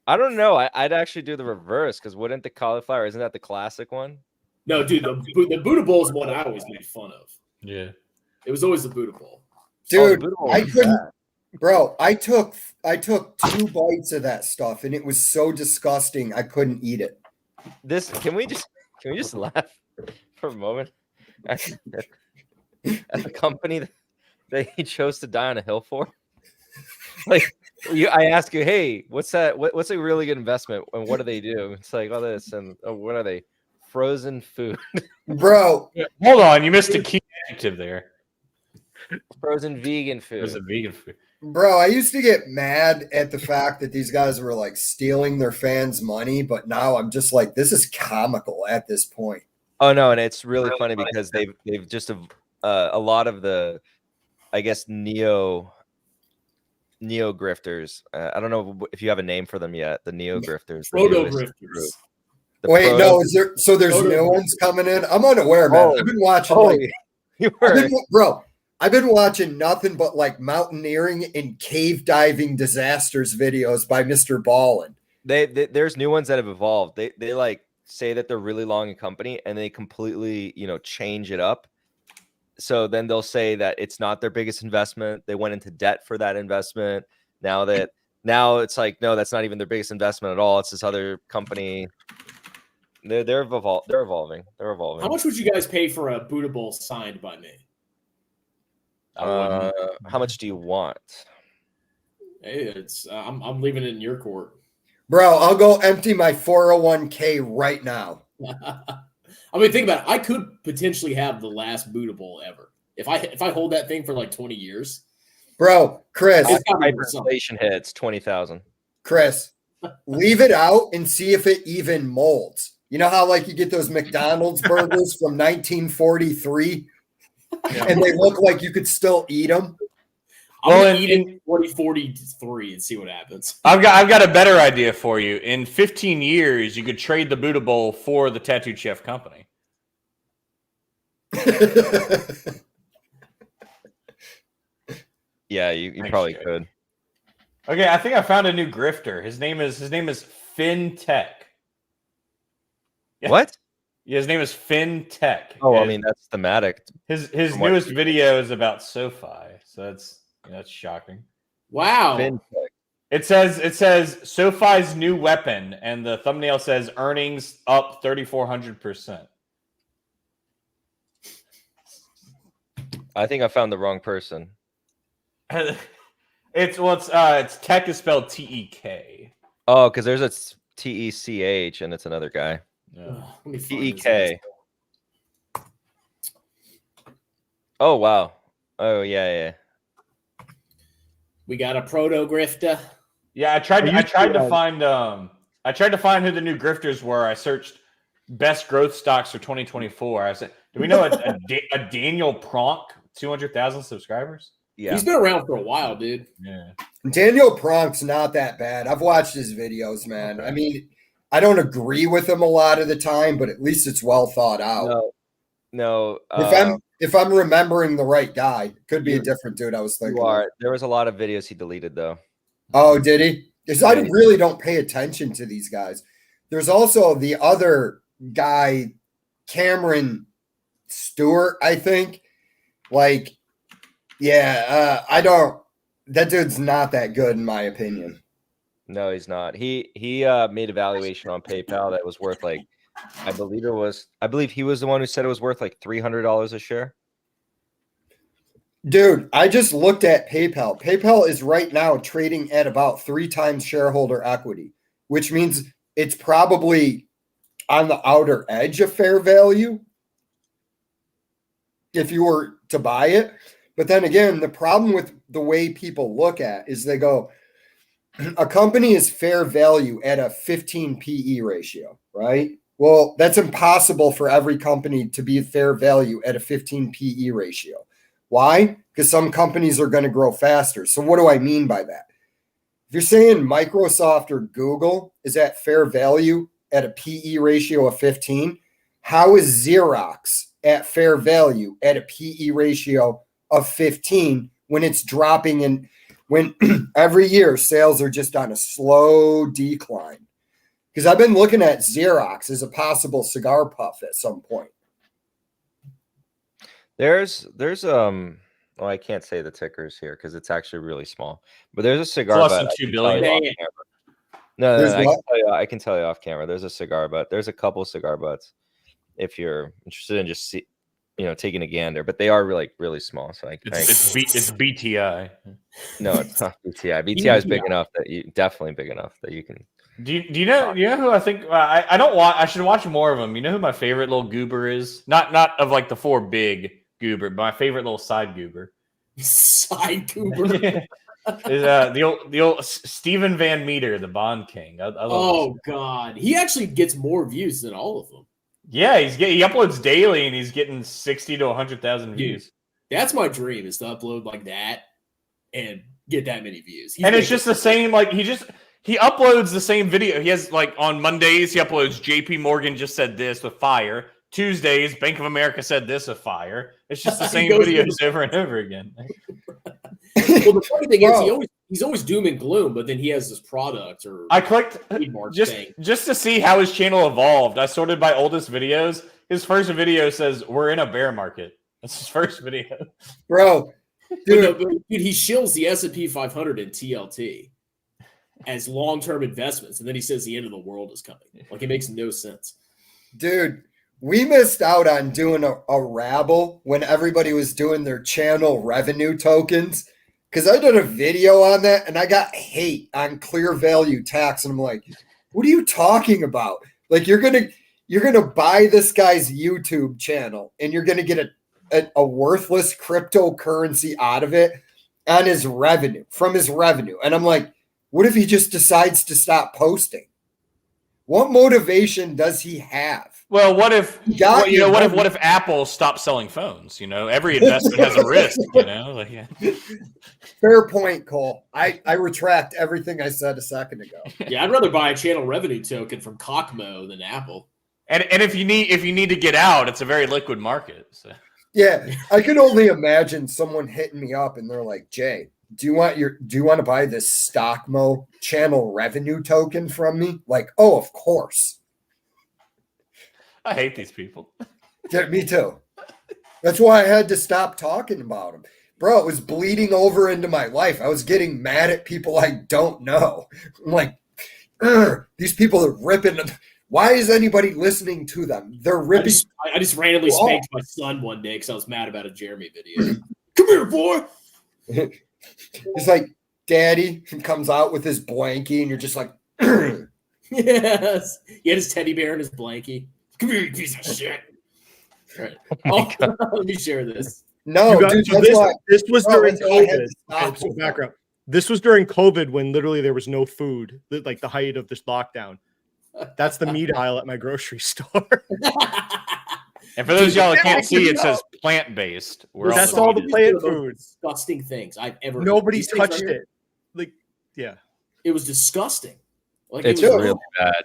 I don't know. I'd actually do the reverse because wouldn't the cauliflower, isn't that the classic one? No, dude, the Buddha Bowl is one I always made fun of. Yeah. It was always the Buddha Bowl. Dude, Buddha Bowl I is couldn't. bad. Bro, I took 2 bites of that stuff, and it was so disgusting. I couldn't eat it. Can we just laugh for a moment at the company that he chose to die on a hill for? Like, I ask you, hey, what's that? What's a really good investment, and what do they do? It's like all this, and what are they? Frozen food, Bro. Hold on, you missed a key adjective there. Frozen vegan food. Frozen vegan food. Bro, I used to get mad at the fact that these guys were like stealing their fans' money, but now I'm just like, this is comical at this point. Oh no, and it's really funny because they've just a lot of the, I guess, neo grifters. I don't know if you have a name for them yet. The neo grifters. Proto grifters. Wait, no, is there? So there's new ones coming in. I'm unaware, man. I've been watching. bro. I've been watching nothing but like mountaineering and cave diving disasters videos by Mr. Ballin. There's new ones that have evolved. They like say that they're really long in company and they completely, change it up. So then they'll say that it's not their biggest investment. They went into debt for that investment. Now it's like, no, that's not even their biggest investment at all. It's this other company. They're evolving. How much would you guys pay for a bootable signed by me? How much do you want? Hey, it's I'm leaving it in your court. Bro, I'll go empty my 401k right now. I mean, think about it. I could potentially have the last bootable ever if I hold that thing for like 20 years. Bro, Chris, hyperinflation hits 20,000. Chris, leave it out and see if it even molds. You know how like you get those McDonald's burgers from 1943 and they look like you could still eat them? I'm gonna eat it in 2043 and see what happens. I've got a better idea for you. In 15 years, you could trade the bootable for the Tattooed Chef company. Yeah, you probably could. Okay, I think I found a new grifter. His name is fintech. Yeah. What? Yeah, his name is fintech. Oh, I mean that's thematic. His newest video is about SoFi, so that's shocking. Wow. Fintech. It says SoFi's new weapon, and the thumbnail says earnings up 3,400%. I think I found the wrong person. It's tech is spelled TEK. Oh, because there's a TECH and it's another guy. TEK. Oh wow. Oh yeah. We got a proto grifter. Yeah, I tried to find who the new grifters were. I searched best growth stocks for 2024. I said, do we know a Daniel Pronk, 200,000 subscribers? Yeah. He's been around for a while, dude. Yeah. Daniel Pronk's not that bad. I've watched his videos, man. Okay. I mean, I don't agree with him a lot of the time, but at least it's well thought out. No. If I'm remembering the right guy, could be a different dude I was thinking. There was a lot of videos he deleted though. Oh, did he? Because I really don't pay attention to these guys. There's also the other guy, Cameron Stewart, I think. Like, yeah, that dude's not that good in my opinion. No, he's not. He made a valuation on PayPal that was worth like, I believe he was the one who said it was worth like $300 a share. Dude, I just looked at PayPal. PayPal is right now trading at about 3 times shareholder equity, which means it's probably on the outer edge of fair value if you were to buy it. But then again, the problem with the way people look at is they go, a company is fair value at a 15 PE ratio, right? Well, that's impossible for every company to be fair value at a 15 PE ratio. Why? Because some companies are going to grow faster. So what do I mean by that? If you're saying Microsoft or Google is at fair value at a PE ratio of 15, how is Xerox at fair value at a PE ratio of 15 when it's dropping and when every year sales are just on a slow decline? Because I've been looking at Xerox as a possible cigar puff at some point. There's well, I can't say the tickers here because it's actually really small. But there's a cigar Less butt. than $2 billion. No, I can tell you off camera. There's a cigar butt. There's a couple cigar butts if you're interested in just taking a gander. But they are really small. So It's BTI. No, it's not BTI. BTI is big enough that definitely big enough that you can. Do you know who I think I don't watch? I should watch more of them. You know who my favorite little goober is? Not of like the 4 big goober, but my favorite little side goober. Side goober. Is the old Steven Van Meter, the Bond King. I love God, he actually gets more views than all of them. Yeah, he uploads daily and he's getting 60 to 100,000 views. That's my dream, is to upload like that and get that many views. And it's just the same. Like he uploads the same video. He has like on Mondays he uploads JP Morgan just said this with fire. Tuesdays, Bank of America said this a fire. It's just the same goes videos over and over again. Well, the funny thing is, Bro. he's always doom and gloom, but then he has this product or I clicked trademark just thing. just to see how his channel evolved. I sorted by oldest videos. His first video says we're in a bear market. That's his first video. Bro, Dude, dude, he shills the S&P 500 and TLT as long-term investments, and then he says the end of the world is coming. Like, it makes no sense. dude, we missed out on doing a RABBLE when everybody was doing their channel revenue tokens. Because I did a video on that and I got hate on clear value tax. And I'm like, what are you talking about? Like, you're gonna buy this guy's YouTube channel and you're gonna get a worthless cryptocurrency out of it on his revenue, from his revenue. And I'm like, what if he just decides to stop posting? What motivation does he have? Well, what if got your what money. if Apple stopped selling phones? Every investment has a risk. Like, yeah. Fair point, Cole. I retract everything I said a second ago. Yeah, I'd rather buy a channel revenue token from Cockmo than Apple. And if you need to get out, it's a very liquid market. So. Yeah, I can only imagine someone hitting me up and they're like, Jay, do you want to buy this Stockmo channel revenue token from me? Like, oh, of course. I hate these people. Yeah, me too. That's why I had to stop talking about him. Bro, it was bleeding over into my life. I was getting mad at people I don't know. I'm like, these people are ripping. Why is anybody listening to them? They're ripping. I just randomly spanked my son one day because I was mad about a Jeremy video. Come here, boy. It's like daddy comes out with his blankie and you're just like, Yes. He had his teddy bear and his blankie. Come here, you piece of shit. All right. Let me share this. no, dude, So that's why. this was No, during that's why I had COVID. to stop. Okay, so background. This was during COVID when literally there was no food, like the height of this lockdown. That's the meat aisle at my grocery store. And for those of y'all that can't see, it says plant-based. That's all the plant food. Disgusting things I've ever. Nobody these things right touched here, it. Like, yeah. It was disgusting. Like, It's it was really bad.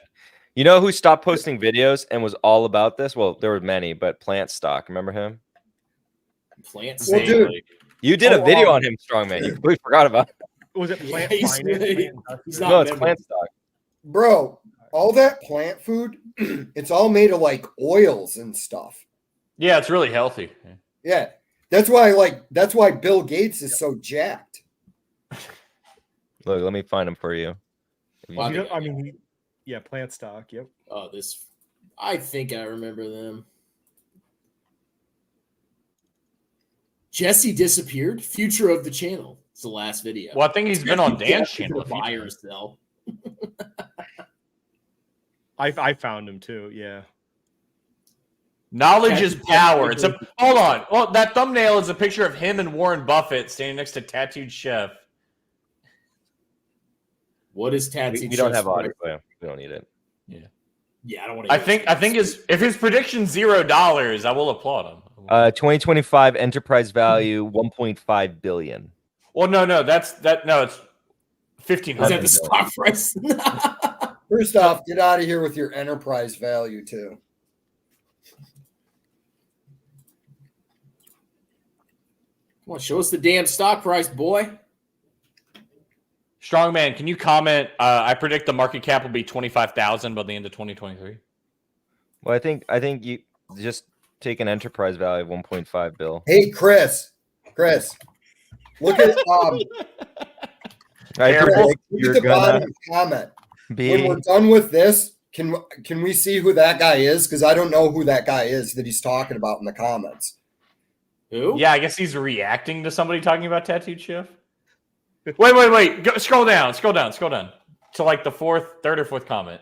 You know who stopped posting videos and was all about this? Well, there were many, but Plant Stock. Remember him? plants. Well, dude, You did a video on him, Strongman. You completely forgot about it. Was it plant he's, finance? he's No, not it's memorable. Plant Stock. bro, all that plant food, it's all made of like oils and stuff. Yeah, it's really healthy. Yeah. That's why Bill Gates is so jacked. Look, let me find him for you. Wow. Yeah, plant stock. Yep. Oh, this. I think I remember them. Jesse disappeared. Future of the channel. It's the last video. Well, I think he's been on Dan's channel. Buy or sell. I found him too. Yeah. Knowledge is power. It's a hold on. Well, that thumbnail is a picture of him and Warren Buffett standing next to Tattooed Chef. What is tattooed? We don't Chef's have audio. price? We don't need it. Yeah, I don't want to. I think if his prediction's $0, I will applaud him. 2025 enterprise value 1.5 billion. Well, no, it's Is that 1,500. the stock price? First off, get out of here with your enterprise value too. Come on, show us the damn stock price, boy. Strongman, can you comment? I predict the market cap will be 25,000 by the end of 2023. Well, I think you just take an enterprise value of 1.5 bill. Hey, Chris, look at I Careful. predict look you're at the bottom gonna comment. When be. we're done with this, can we see who that guy is? Because I don't know who that guy is that he's talking about in the comments. Who? Yeah, I guess he's reacting to somebody talking about Tattooed Chef. Wait. Scroll down to like the third or fourth comment.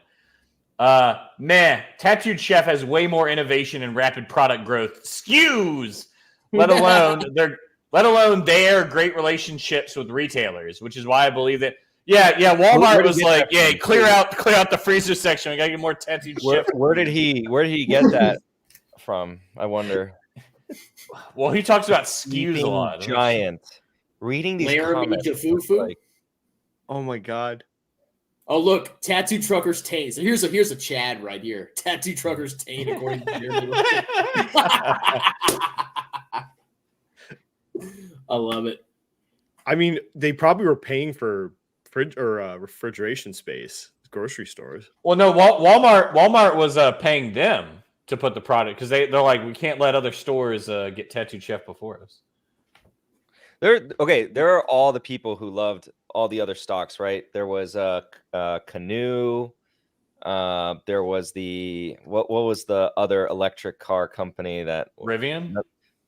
Tattooed Chef has way more innovation and rapid product growth. Skews, let alone their great relationships with retailers, which is why I believe that. Yeah. Walmart Where did was he like, get that clear out the freezer section. We gotta get more Tattooed Chef. Where did he get that from? I wonder. Well, he talks about skews a lot. Giant. Reading these Laramie comments. Jafufu? Like, Oh my god. Oh, look, Tattoo Trucker's Taint. So here's a Chad right here. Tattoo Trucker's Taint, according to Jeremy. I love it. I mean, they probably were paying for refrigeration space, grocery stores. Well, no, Walmart was paying them to put the product because they're like, we can't let other stores get Tattooed Chef before us. There are all the people who loved all the other stocks, right? There was Canoe. There was the what was the other electric car company that Rivian?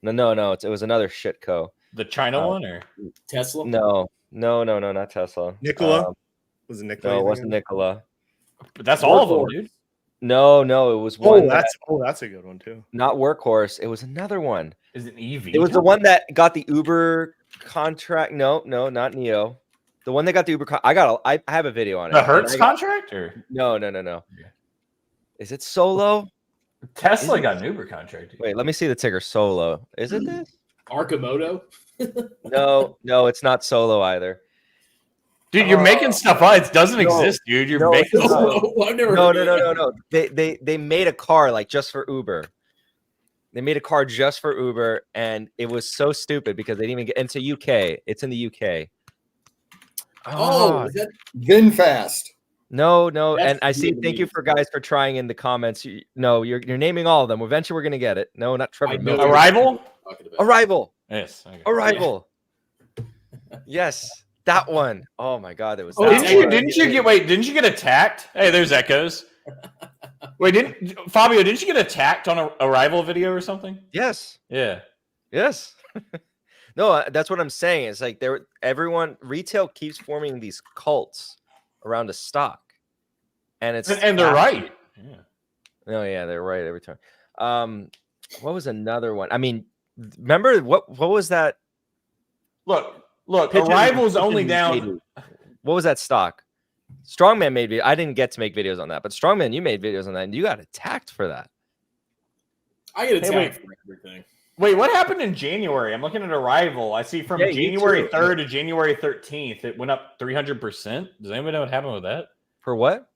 No, it was another shitco. The China one or Tesla? No, not Tesla. Nikola? Was it Nikola? No, it wasn't Nikola. But that's all of them, dude. No, it was one. That's a good one too. Not Workhorse. It was another one. Is it EV? It was the one that got the Uber contract. No, not Neo. The one that got the Uber. I have a video on it. The Hertz contract, or no. Yeah. Is it Solo? Tesla got an Uber contract. Wait, let me see the ticker. Solo. Is it this? Arcimoto? No, it's not Solo either. Dude, you're making stuff up. It doesn't exist, dude. You're making stuff up. I've never heard of it. No. They made a car like just for Uber. They made a car just for Uber, and it was so stupid because they didn't even get into UK. It's in the UK. Oh, is that VinFast. No, That's and I see. really Thank you for guys for trying in the comments. No, you're naming all of them. Eventually, we're gonna get it. No, not Trevor I know Miller. Arrival? talking about? Arrival. Yes. Okay. Arrival. Yes, that one. Oh my God, it was. Oh, that Didn't you get attacked? Hey, there's echoes. Wait, Fabio, didn't you get attacked on a Arrival video or something? Yes. Yeah. Yes. No, that's what I'm saying. It's like retail keeps forming these cults around a stock, and they're right. Yeah. Oh yeah, they're right every time. What was another one? I mean, remember what was that? Look. Arrival's only down. What was that stock? Strongman made video. I didn't get to make videos on that, but Strongman, you made videos on that, and you got attacked for that. I get attacked for everything. Wait, what happened in January? I'm looking at Arrival. I see from January 3rd to January 13th, it went up 300%. Does anybody know what happened with that? For what?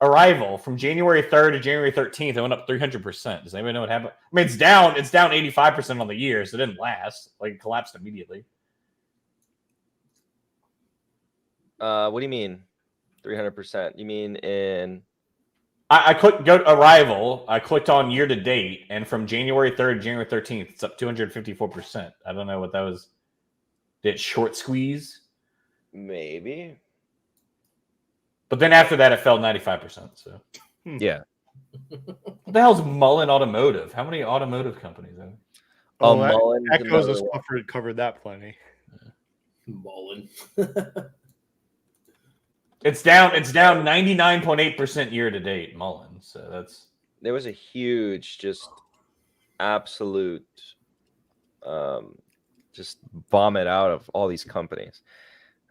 Arrival from January 3rd to January 13th, it went up 300%. Does anybody know what happened? I mean, it's down 85% on the year, so it didn't last. Like, it collapsed immediately. What do you mean? 300%? You mean in? I clicked go to Arrival. I clicked on year to date, and from January 3rd to January 13th, it's up 254%. I don't know what that was. Did it short squeeze? Maybe. But then after that, it fell 95%. So Yeah. what the hell's Mullen Automotive? How many automotive companies are there? Oh, that Mullen. Echoes has covered that plenty. Mullen. It's down 99.8% year to date, Mullen. So There was a huge, just absolute, just vomit out of all these companies.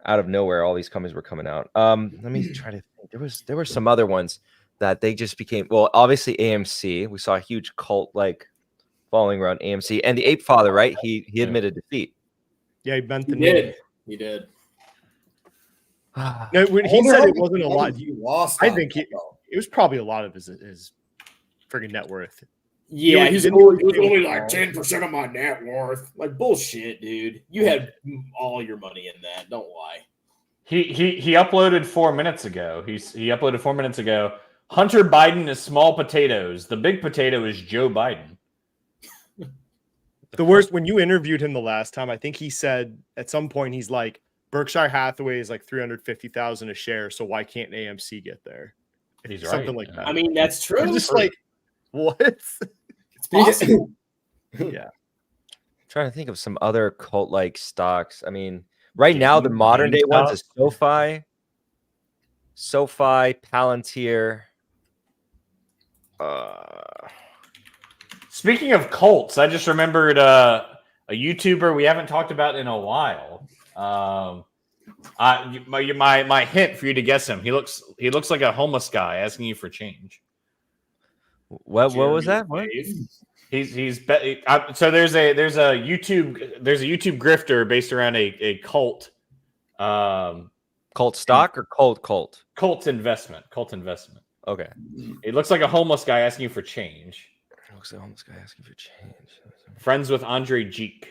Out of nowhere, all these companies were coming out. Let me try to think. There were some other ones that they just became. Well, obviously AMC. We saw a huge cult like following around AMC, and the Ape Father, right? He admitted defeat. Yeah, he bent the He knee. did. He did. No, when he said it wasn't a lot. You lost. I think it was probably a lot of his friggin' net worth. Yeah, He it was didn't only really like 10% of my net worth. Like bullshit, dude. You had all your money in that. Don't lie. he uploaded 4 minutes ago. He uploaded 4 minutes ago. Hunter Biden is small potatoes. The big potato is Joe Biden. The worst, when you interviewed him the last time, I think he said at some point he's like, Berkshire Hathaway is like 350,000 a share, so why can't AMC get there? He's Something right. like that. I mean, that's true. I'm just like, what? It's possible. Yeah. Trying to think of some other cult-like stocks. I mean, right now the modern day ones is SoFi, Palantir. Speaking of cults, I just remembered a YouTuber we haven't talked about in a while. My hint for you to guess him. He looks like a homeless guy asking you for change. What was that? What? So there's a YouTube grifter based around a cult Called Cult stock or cult? Cult investment. Okay. It looks like a homeless guy asking you for change. It looks like a homeless guy asking for change. Friends with Andre Jeek.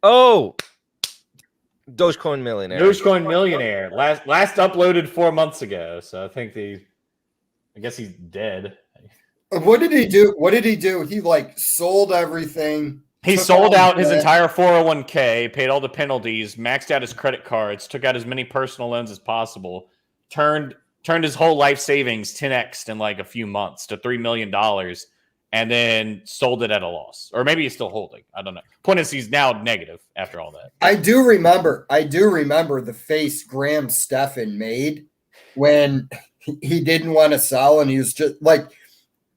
Oh, Dogecoin millionaire. Dogecoin millionaire. Last uploaded 4 months ago. So I think I guess he's dead. What did he do? He like sold everything. He sold out his entire 401k, paid all the penalties, maxed out his credit cards, took out as many personal loans as possible, turned his whole life savings 10x in like a few months to $3 million, and then sold it at a loss. Or maybe he's still holding. I don't know. Point is, he's now negative after all that. I do remember the face Graham Stephan made when he didn't want to sell, and he was just like,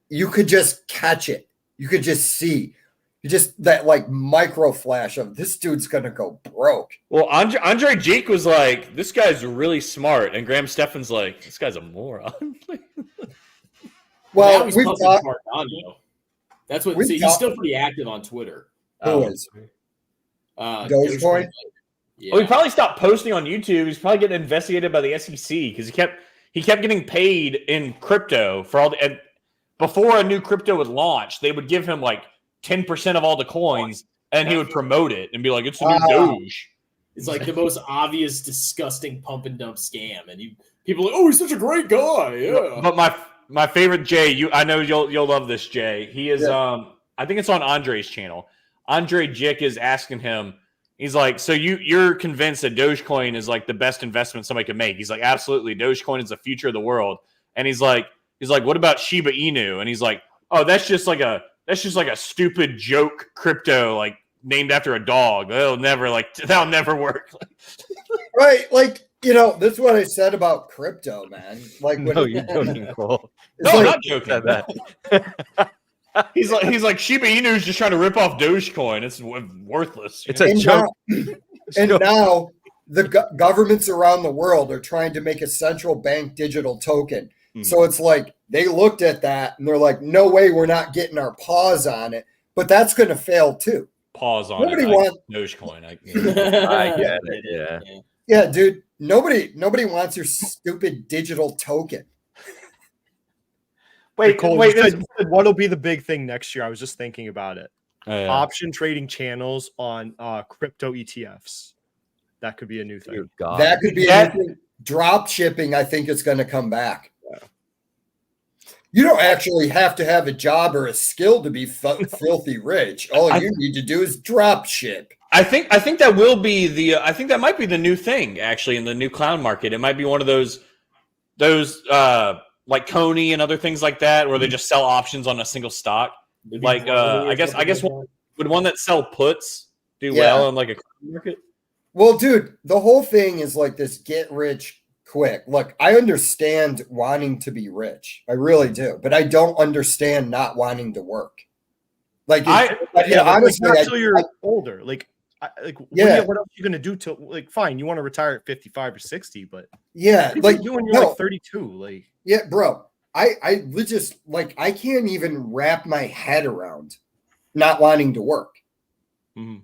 you could just catch it. You could just see. Just that like micro flash of this dude's gonna go broke. Well, Andre Jeek was like, this guy's really smart, and Graham Stephan's like, this guy's a moron. Well, we've talked. That's what. See, he's still pretty active on Twitter. Who is? Dogecoin. Yeah. Well, he probably stopped posting on YouTube. He's probably getting investigated by the SEC because he kept getting paid in crypto for all the. And before a new crypto would launch, they would give him like 10% of all the coins, and he would promote it and be like, "It's a new Doge." It's like the most obvious, disgusting pump and dump scam, and people are like, "Oh, he's such a great guy." Yeah. But my favorite Jay, I know you'll love this Jay. He is I think it's on Andre's channel. Andre Jick is asking him. He's like, "So you're convinced that Dogecoin is like the best investment somebody could make?" He's like, "Absolutely, Dogecoin is the future of the world." And he's like, "What about Shiba Inu?" And he's like, "Oh, that's just like a stupid joke crypto, like named after a dog. That'll never work." Right, like, that's what I said about crypto, man. Like, No, you're joking, Cole. No, like, I'm not joking. That. He's like Shiba Inu is just trying to rip off Dogecoin. It's worthless. It's a joke. Now the governments around the world are trying to make a central bank digital token. So it's like they looked at that and they're like, no way, we're not getting our paws on it. But that's going to fail too. Pause on Nobody it. wants Dogecoin. I get it. Yeah. Yeah, dude. Nobody wants your stupid digital token. Wait, Cole, you said what'll be the big thing next year? I was just thinking about it. Option trading channels on crypto ETFs. That could be a new thing. Dear God. That could be a new thing. Drop shipping, I think it's going to come back. You don't actually have to have a job or a skill to be filthy rich. All you need to do is drop ship. I think that will be I think that might be the new thing actually in the new clown market. It might be one of those like Coney and other things like that where they just sell options on a single stock. Like I guess would one that sell puts do well in like a clown market? Well, dude, the whole thing is like this get rich quick. Look, I understand wanting to be rich. I really do. But I don't understand not wanting to work. Like, honestly, until you're older. What else are you going to do till, like, fine, you want to retire at 55 or 60, but like you when you're like 32, like, yeah, bro. I just like I can't even wrap my head around not wanting to work. Mm-hmm.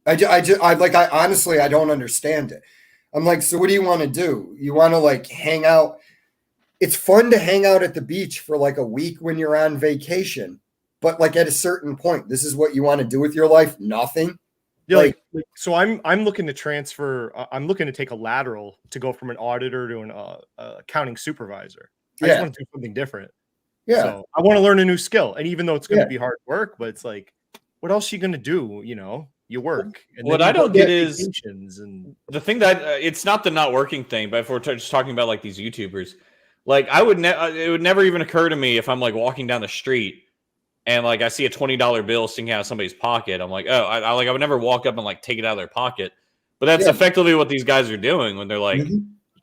I honestly, I don't understand it. I'm like, so what do you want to do? You want to like hang out? It's fun to hang out at the beach for like a week when you're on vacation, but like at a certain point, this is what you want to do with your life? Nothing. Yeah, like so I'm looking to transfer. I'm looking to take a lateral to go from an auditor to an accounting supervisor. I just want to do something different. Yeah, so I want to learn a new skill, and even though it's going to be hard work, but it's like, what else are you going to do? You work. And what I don't get is and the thing that it's not the not working thing, but if we're just talking about like these YouTubers, like it would never even occur to me if I'm like walking down the street and like I see a $20 bill sticking out of somebody's pocket. I'm like, oh, I would never walk up and like take it out of their pocket. But that's effectively what these guys are doing when they're like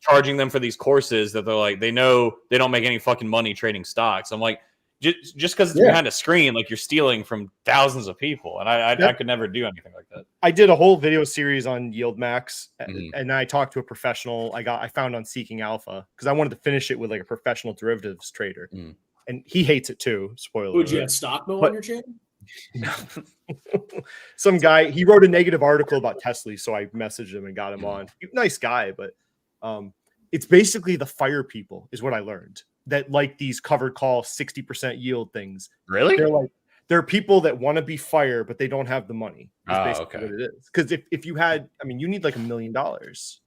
charging them for these courses that they're like, they know they don't make any fucking money trading stocks. I'm like, just because it's behind a screen, like you're stealing from thousands of people, and I could never do anything like that. I did a whole video series on Yield Max, and I talked to a professional I found on Seeking Alpha because I wanted to finish it with like a professional derivatives trader, and he hates it too. Spoiler. Would you have Stockmo on your channel? No. Some guy, he wrote a negative article about Tesla, so I messaged him and got him on. Nice guy, but it's basically the fire people is what I learned, that like these covered call 60% yield things. Really? They're people that want to be fire, but they don't have the money. Is Oh, basically okay. what it is. Because if you had, I mean, you need like $1 million,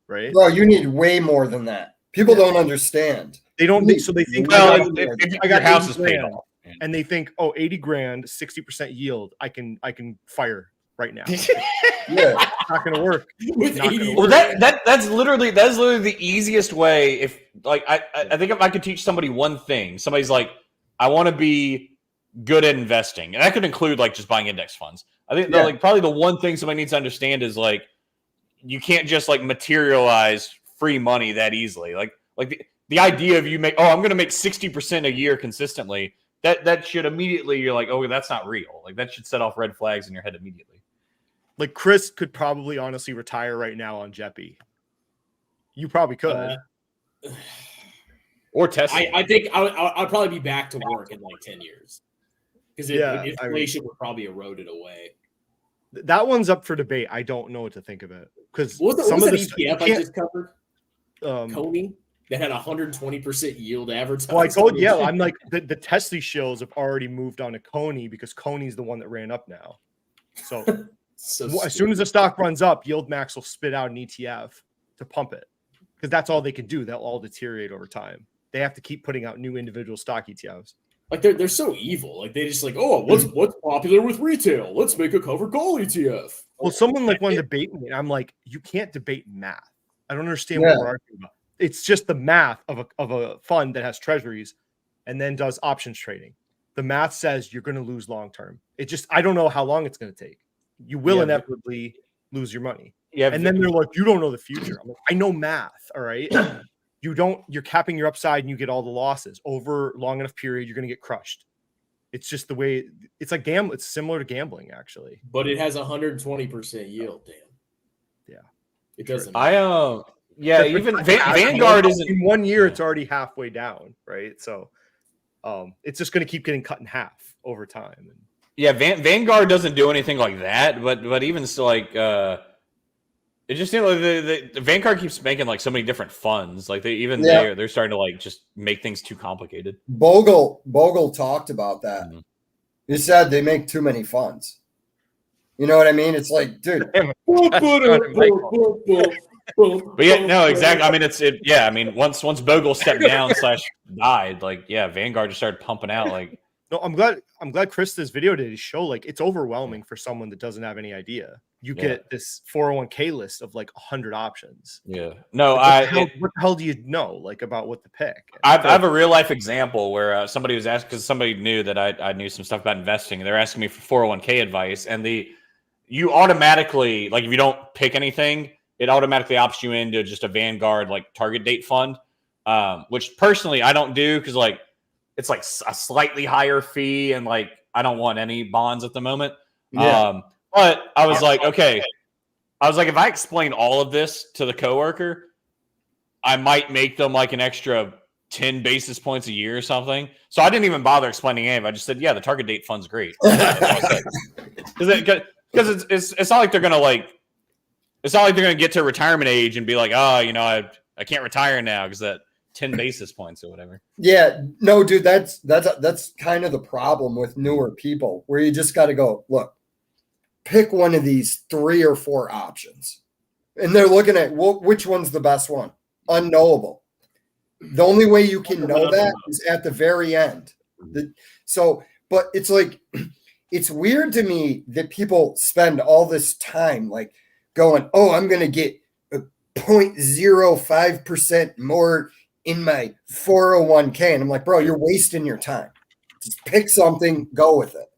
right? Bro, you need way more than that. People don't understand. They don't. So they think Well, I got your house 80 is paid grand, off. and they think, oh, 80 grand, 60% yield. I can fire right now. Yeah. It's not going to work. With Not gonna 80 work. Well, that's literally the easiest way. If like I think if I could teach somebody one thing, somebody's like, I want to be good at investing, and that could include like just buying index funds. I think like probably the one thing somebody needs to understand is like you can't just like materialize free money that easily. Like the idea of I'm going to make 60% a year consistently. That should immediately you're like, oh, that's not real. Like that should set off red flags in your head immediately. Like Chris could probably honestly retire right now on Jeppy. You probably could. Or Tesla. I think I'll probably be back to work in like 10 years because inflation would probably erode it away. That one's up for debate. I don't know what to think of it because What's some of that the ETF I just covered? Coney that had 120% yield advertised. Well, I told you, I'm like the Tesla shows have already moved on to Coney because Coney's the one that ran up now. So, as soon as the stock runs up, YieldMax will spit out an ETF to pump it because that's all they can do. They'll all deteriorate over time. They have to keep putting out new individual stock ETFs. Like they're so evil. Like they just like, oh, what's popular with retail? Let's make a covered call ETF. Well, someone like wanted to debate me, and I'm like, you can't debate math. I don't understand what we're arguing about. It's just the math of a fund that has treasuries and then does options trading. The math says you're going to lose long term. I don't know how long it's going to take. You will inevitably lose your money. Yeah. And then they're like, you don't know the future. I'm like, I know math. All right. You're capping your upside and you get all the losses over long enough period. You're going to get crushed. It's just the way it's like gambling. It's similar to gambling actually. But it has 120% yield, Dan. Yeah. It doesn't. Yeah, even Vanguard isn't in 1 year. It's already halfway down, right? So, it's just going to keep getting cut in half over time. And yeah, Vanguard doesn't do anything like that, but even still, like it just seems like the Vanguard keeps making like so many different funds. Like they're starting to like just make things too complicated. Bogle talked about that. Mm-hmm. He said they make too many funds. You know what I mean? It's like, dude. But yeah, no, exactly. I mean, I mean, once Bogle stepped down / died, like, yeah, Vanguard just started pumping out. Like, no, I'm glad Chris this video did show like it's overwhelming for someone that doesn't have any idea. You get this 401k list of like 100 options. Yeah, no, what the hell do you know like about what to pick? I have a real life example where somebody was asked because somebody knew that I knew some stuff about investing, and they're asking me for 401k advice, and you automatically like if you don't pick anything. It automatically opts you into just a Vanguard like target date fund, which personally I don't do because like it's like a slightly higher fee and like I don't want any bonds at the moment. Yeah. But I was like, okay, if I explain all of this to the coworker, I might make them like an extra 10 basis points a year or something. So I didn't even bother explaining any of it. I just said, yeah, the target date fund's great. Because it's not like they're gonna like. It's not like they're going to get to retirement age and be like, oh, you know, I can't retire now because that 10 basis points or whatever. Yeah, no, dude, that's kind of the problem with newer people where you just got to go, look, pick one of these 3 or 4 options. And they're looking at which one's the best one. Unknowable. The only way you can know that is at the very end. But it's like, it's weird to me that people spend all this time like, going, oh, I'm going to get 0.05% more in my 401k. And I'm like, bro, you're wasting your time. Just pick something, go with it.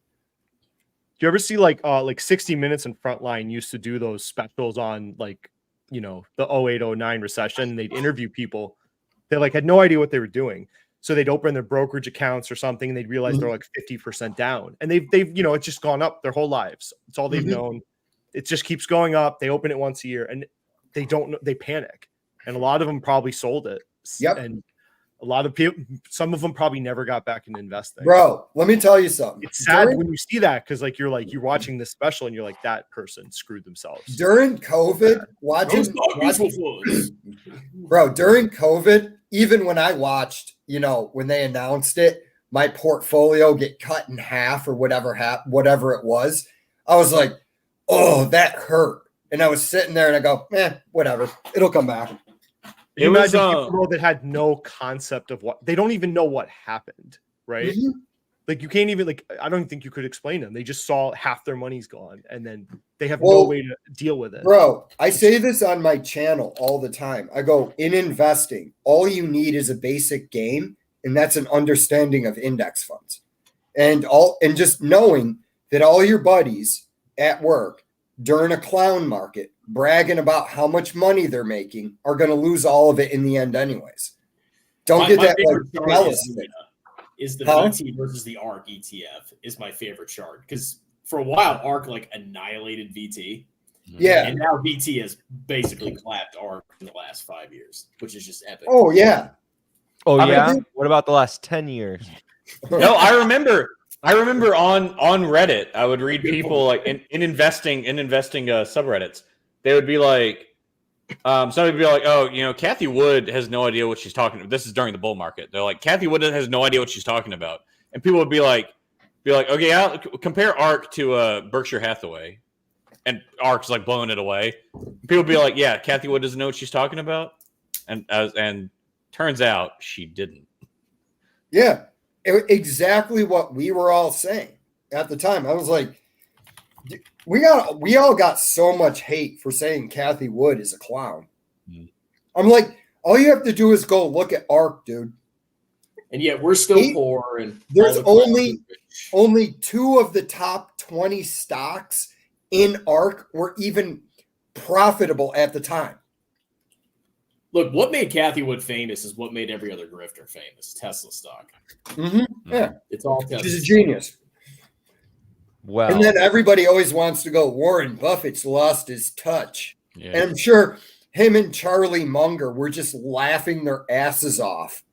Do you ever see like 60 Minutes and Frontline used to do those specials on like, you know, the 08-09 recession? They'd interview people. They like had no idea what they were doing. So they'd open their brokerage accounts or something and they'd realize they're like 50% down. And they've, you know, it's just gone up their whole lives. It's all they've known. It just keeps going up. They open it once a year and they don't know. They panic. And a lot of them probably sold it. Yep. And A lot of people, some of them probably never got back into investing. Bro, let me tell you something. It's sad when you see that because like you're watching this special and you're like, that person screwed themselves. During COVID, bro, during COVID, even when I watched, when they announced it, my portfolio get cut in half or whatever it was, I was like, oh, that hurt. And I was sitting there and I go, whatever, it'll come back. It was people that had no concept of they don't even know what happened, right? Mm-hmm. Like you can't even I don't think you could explain them. They just saw half their money's gone and then they have no way to deal with it. Bro, I say this on my channel all the time. I go, in investing, all you need is a basic game, and that's an understanding of index funds. And just knowing that all your buddies at work during a clown market bragging about how much money they're making are going to lose all of it in the end anyways. Don't get that jealous thing. Is the VT versus the ARK ETF is my favorite chart because for a while ARK annihilated VT. Yeah. And now VT has basically clapped ARK in the last 5 years, which is just epic. Oh yeah. Oh yeah. What about the last 10 years? No, I remember on Reddit, I would read people in investing subreddits. They would be like, somebody would be like, oh, Kathy Wood has no idea what she's talking about. This is during the bull market. They're like, Kathy Wood has no idea what she's talking about. And people would be like, okay, I'll compare ARK to Berkshire Hathaway. And ARK's blowing it away. People would be like, yeah, Kathy Wood doesn't know what she's talking about. And turns out she didn't. Yeah. Exactly what we were all saying at the time. I was like, we all got so much hate for saying Kathy Wood is a clown. I'm like, all you have to do is go look at ARK, dude. And yet we're still poor. And there's only 2 of the top 20 stocks in ARK were even profitable at the time. Look, what made Kathy Wood famous is what made every other grifter famous. Tesla stock. Mm-hmm. Yeah, it's all Tesla. She's a genius. Wow. And then everybody always wants to go, Warren Buffett's lost his touch. Yeah. And I'm sure him and Charlie Munger were just laughing their asses off.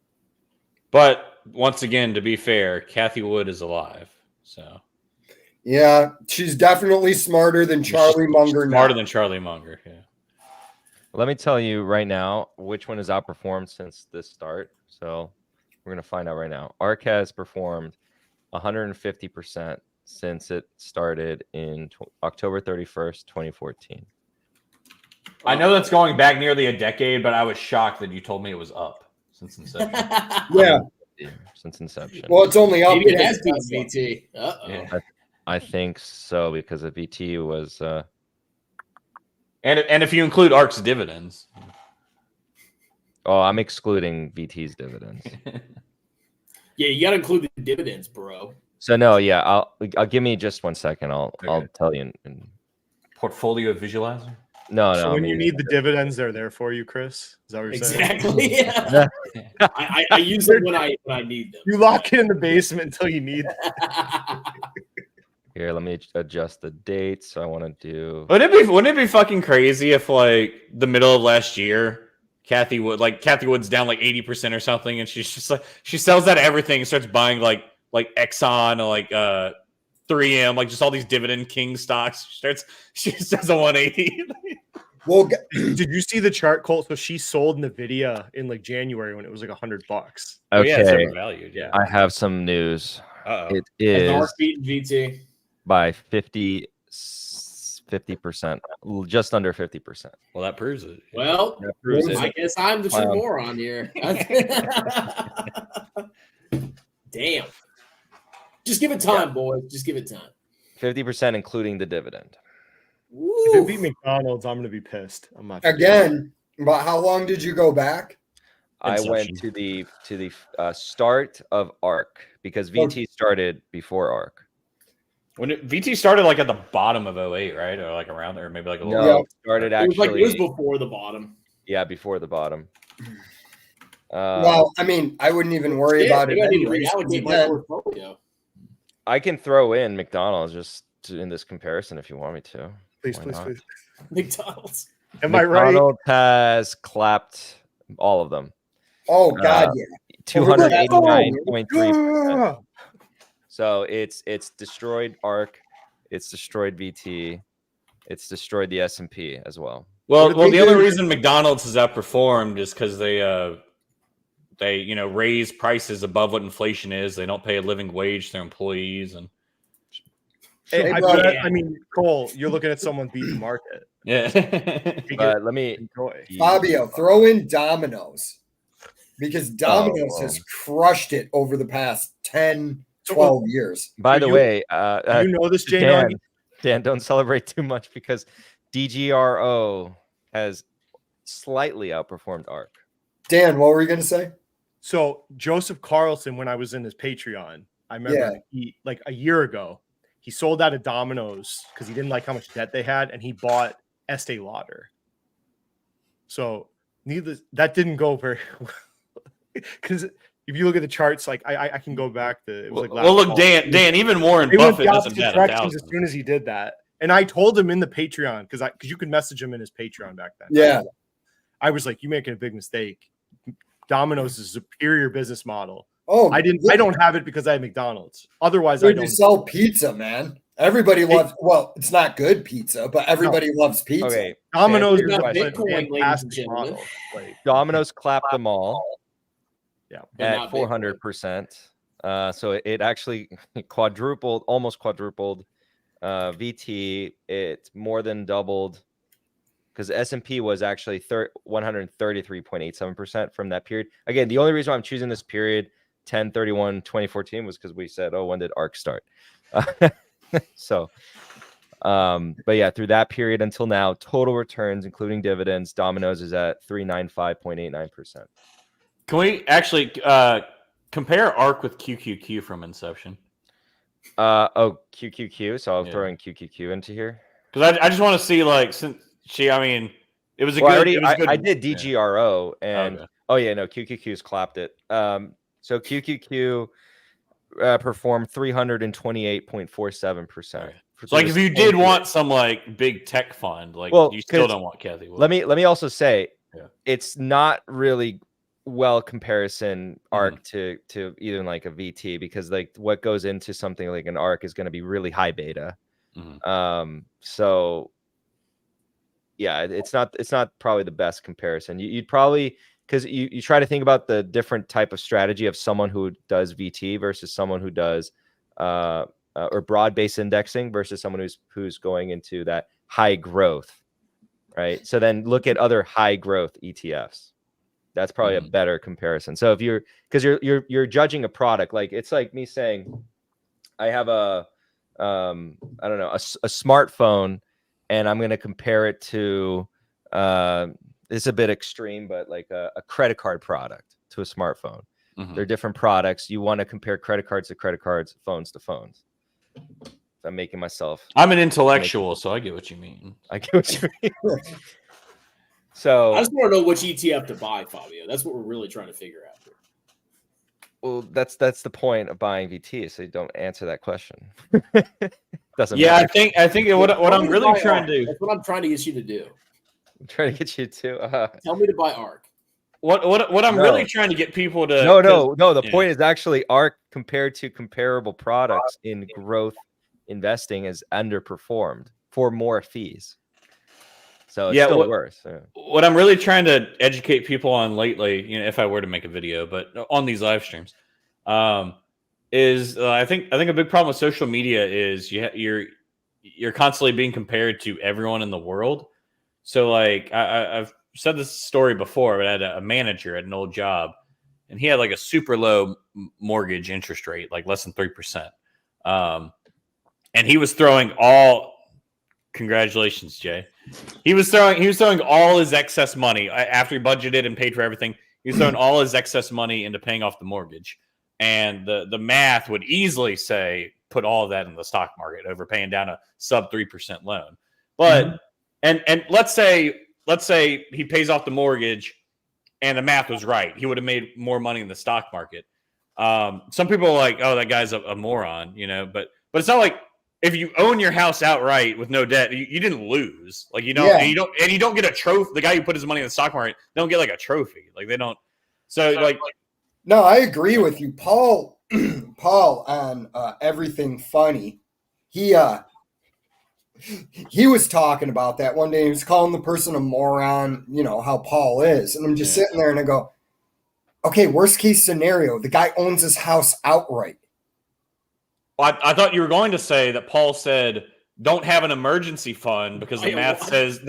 But once again, to be fair, Kathy Wood is alive. So yeah, she's definitely smarter than Charlie Munger. Smarter than Charlie Munger, yeah. Let me tell you right now which one has outperformed since this start. So we're going to find out right now. ARK has performed 150% since it started in October 31st, 2014. I know that's going back nearly a decade, but I was shocked that you told me it was up since inception. Yeah. Since inception. Well, it's only up. Maybe it has been VT. Uh-oh. Yeah. I think so because the VT was... And if you include ARK's dividends. Oh, I'm excluding VT's dividends. Yeah, you got to include the dividends, bro. So no, yeah, I'll give me just 1 second. I'll tell you. Portfolio visualizer. No. So when you need the dividends, they're there for you, Chris. Is that what you're saying? Exactly. Yeah. I use them when I need them. You lock it in the basement until you need them. Here, let me adjust the date. So I want to do. Wouldn't it be fucking crazy if the middle of last year, Kathy Wood's down 80% or something, and she's just she sells out everything and starts buying like Exxon or 3M, just all these dividend king stocks. She does a 180. Well, did you see the chart, Colt? So she sold Nvidia in January when it was $100. Okay, oh, yeah, it's overvalued. Yeah, I have some news. Uh-oh. It is ARK beating VT by 50%, just under 50%. Well, that proves it. Well, That proves it. I guess I'm the true moron here. Damn. Just give it time, boys. Just give it time. 50%, including the dividend. If it beat McDonald's, I'm gonna be pissed. I'm not again. But how long did you go back? I went to the start of ARK because VT started before ARK. When VT started at the bottom of 08, right? Or around there, maybe a little. No, it started actually. It was before the bottom. Yeah, before the bottom. Well, I mean, I wouldn't even worry about it. Reallocate my portfolio. I can throw in McDonald's just in this comparison if you want me to. Please. McDonald's. Am I right? McDonald's has clapped all of them. Oh God, yeah. 289.3%. So it's destroyed ARK, it's destroyed VT, it's destroyed the S&P as well. Well, the only reason McDonald's has outperformed is because they raise prices above what inflation is. They don't pay a living wage to their employees, and Hey, I mean, Cole, you're looking at someone beating the market. yeah. But let me Fabio, throw in Domino's, because Domino's has crushed it over the past 10, 12 years. By the way, you know this, Jane? Dan, don't celebrate too much because DGRO has slightly outperformed ARK. Dan, what were you going to say? So Joseph Carlson, when I was in his Patreon, I remember he, like a year ago, he sold out of Domino's because he didn't like how much debt they had, and he bought Estee Lauder. So that didn't go very well. Because if you look at the charts, like I can go back to it was like look, Dan, even Warren Buffett doesn't bet as soon as he did that. And I told him in the Patreon, because you could message him in his Patreon back then. Yeah. I was like, you're making a big mistake. Domino's is a superior business model. Oh, I don't have it because I have McDonald's. Otherwise, I don't. You sell pizza, man. Everybody loves. Well, it's not good pizza, but everybody loves pizza. Okay, Domino's is a fantastic model. Like, Domino's clapped them all. Yeah, at 400%. So it actually almost quadrupled. VT, it more than doubled, because S&P was actually 133.87% from that period. Again, the only reason why I'm choosing this period, 10/31/2014, was because we said, when did ARK start? So, but yeah, through that period until now, total returns, including dividends, Domino's is at 395.89%. Can we actually compare ARK with QQQ from inception? QQQ. So I'll throw in QQQ into here, because I just want to see, like, since it was a good. I did DGRO and QQQ's clapped it. So QQQ performed 328.47%. Right. So, like, if you did want some like big tech fund, like, you still don't want Kathy Wood. Let me also say, it's not really well comparison ARK to even like a VT, because like what goes into something like an ARK is going to be really high beta. So yeah, it's not probably the best comparison. You'd probably, because you try to think about the different type of strategy of someone who does VT versus someone who does or broad-based indexing versus someone who's going into that high growth, right? So then look at other high growth ETFs. That's probably a better comparison. So if you're judging a product, like it's like me saying, I have a smartphone, and I'm going to compare it to it's a bit extreme, but like a credit card product to a smartphone. They're different products. You want to compare credit cards to credit cards, phones to phones. I'm making myself. I'm an intellectual, so I get what you mean. I get what you mean. So I just want to know which ETF to buy, Fabio. That's what we're really trying to figure out here. Well, that's the point of buying VT, so you don't answer that question. Doesn't matter. I think what I'm really trying to do. That's what I'm trying to get you to do. I'm trying to get you to tell me to buy ARK. What I'm really trying to get people to No. The point is actually ARK compared to comparable products in growth investing is underperformed for more fees. So it's still worse. Yeah. What I'm really trying to educate people on lately, if I were to make a video, but on these live streams, is I think a big problem with social media is you're constantly being compared to everyone in the world. So like I've said this story before, but I had a manager at an old job, and he had like a super low mortgage interest rate, like less than 3%. And he was throwing congratulations, Jay. He was throwing all his excess money after he budgeted and paid for everything. He was throwing all his excess money into paying off the mortgage, and the math would easily say put all of that in the stock market over paying down a sub 3% loan. But and let's say he pays off the mortgage, and the math was right. He would have made more money in the stock market. Some people are like, "Oh, that guy's a moron," But it's not like, if you own your house outright with no debt, you didn't lose. Like, and you don't get a trophy. The guy who put his money in the stock market don't get like a trophy. Like, they don't. So like No, I agree with you, Paul. Paul on Everything Funny. He was talking about that one day. He was calling the person a moron. You know how Paul is, and I'm just sitting there and I go, okay, worst case scenario, the guy owns his house outright. Well, I thought you were going to say that Paul said don't have an emergency fund because the math says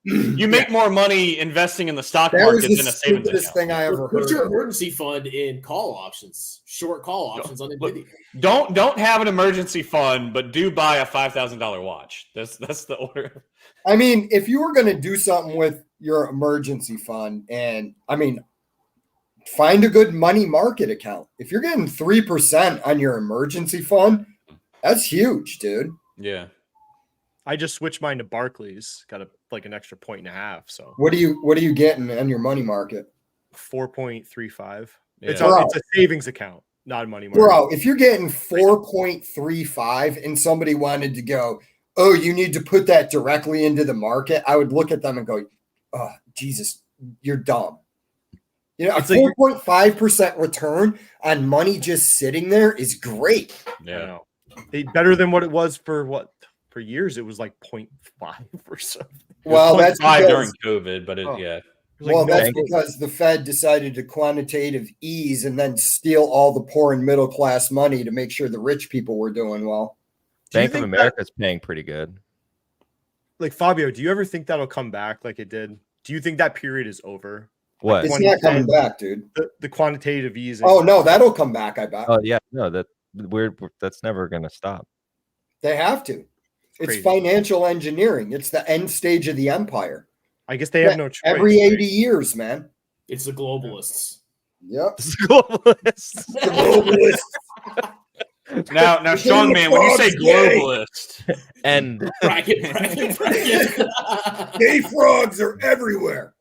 you make more money investing in the stock market than a savings account. Thing I ever heard. Put your emergency fund in call options, short call options on Nvidia. Don't have an emergency fund, but do buy a $5,000 watch. That's the order. I mean, if you were going to do something with your emergency fund, and I mean, find a good money market account. If you're getting 3% on your emergency fund, that's huge, dude. Yeah. I just switched mine to Barclays. Got an extra 1.5. So what are you getting on your money market? 4.35. Yeah. It's a savings account, not a money market. Bro, if you're getting 4.35 and somebody wanted to go, oh, you need to put that directly into the market, I would look at them and go, oh, Jesus, you're dumb. You know, a 4.5% return on money just sitting there is great. Yeah. Better than what it was for years. It was like 0.5 or something. Well, that's during COVID, but that's because the Fed decided to quantitative ease and then steal all the poor and middle class money to make sure the rich people were doing well. Bank of America is paying pretty good. Like, Fabio, do you ever think that'll come back like it did? Do you think that period is over? What? It's not coming back, dude. The quantitative easing. Oh no, that'll come back, I bet. Oh yeah, no, that's never gonna stop. They have to. It's financial engineering. It's the end stage of the empire. I guess they have no choice. Every 80 years, man. It's the globalists. Yep. Globalists. The globalists. Now, strong man, when you say globalist, and bracket. Gay frogs are everywhere.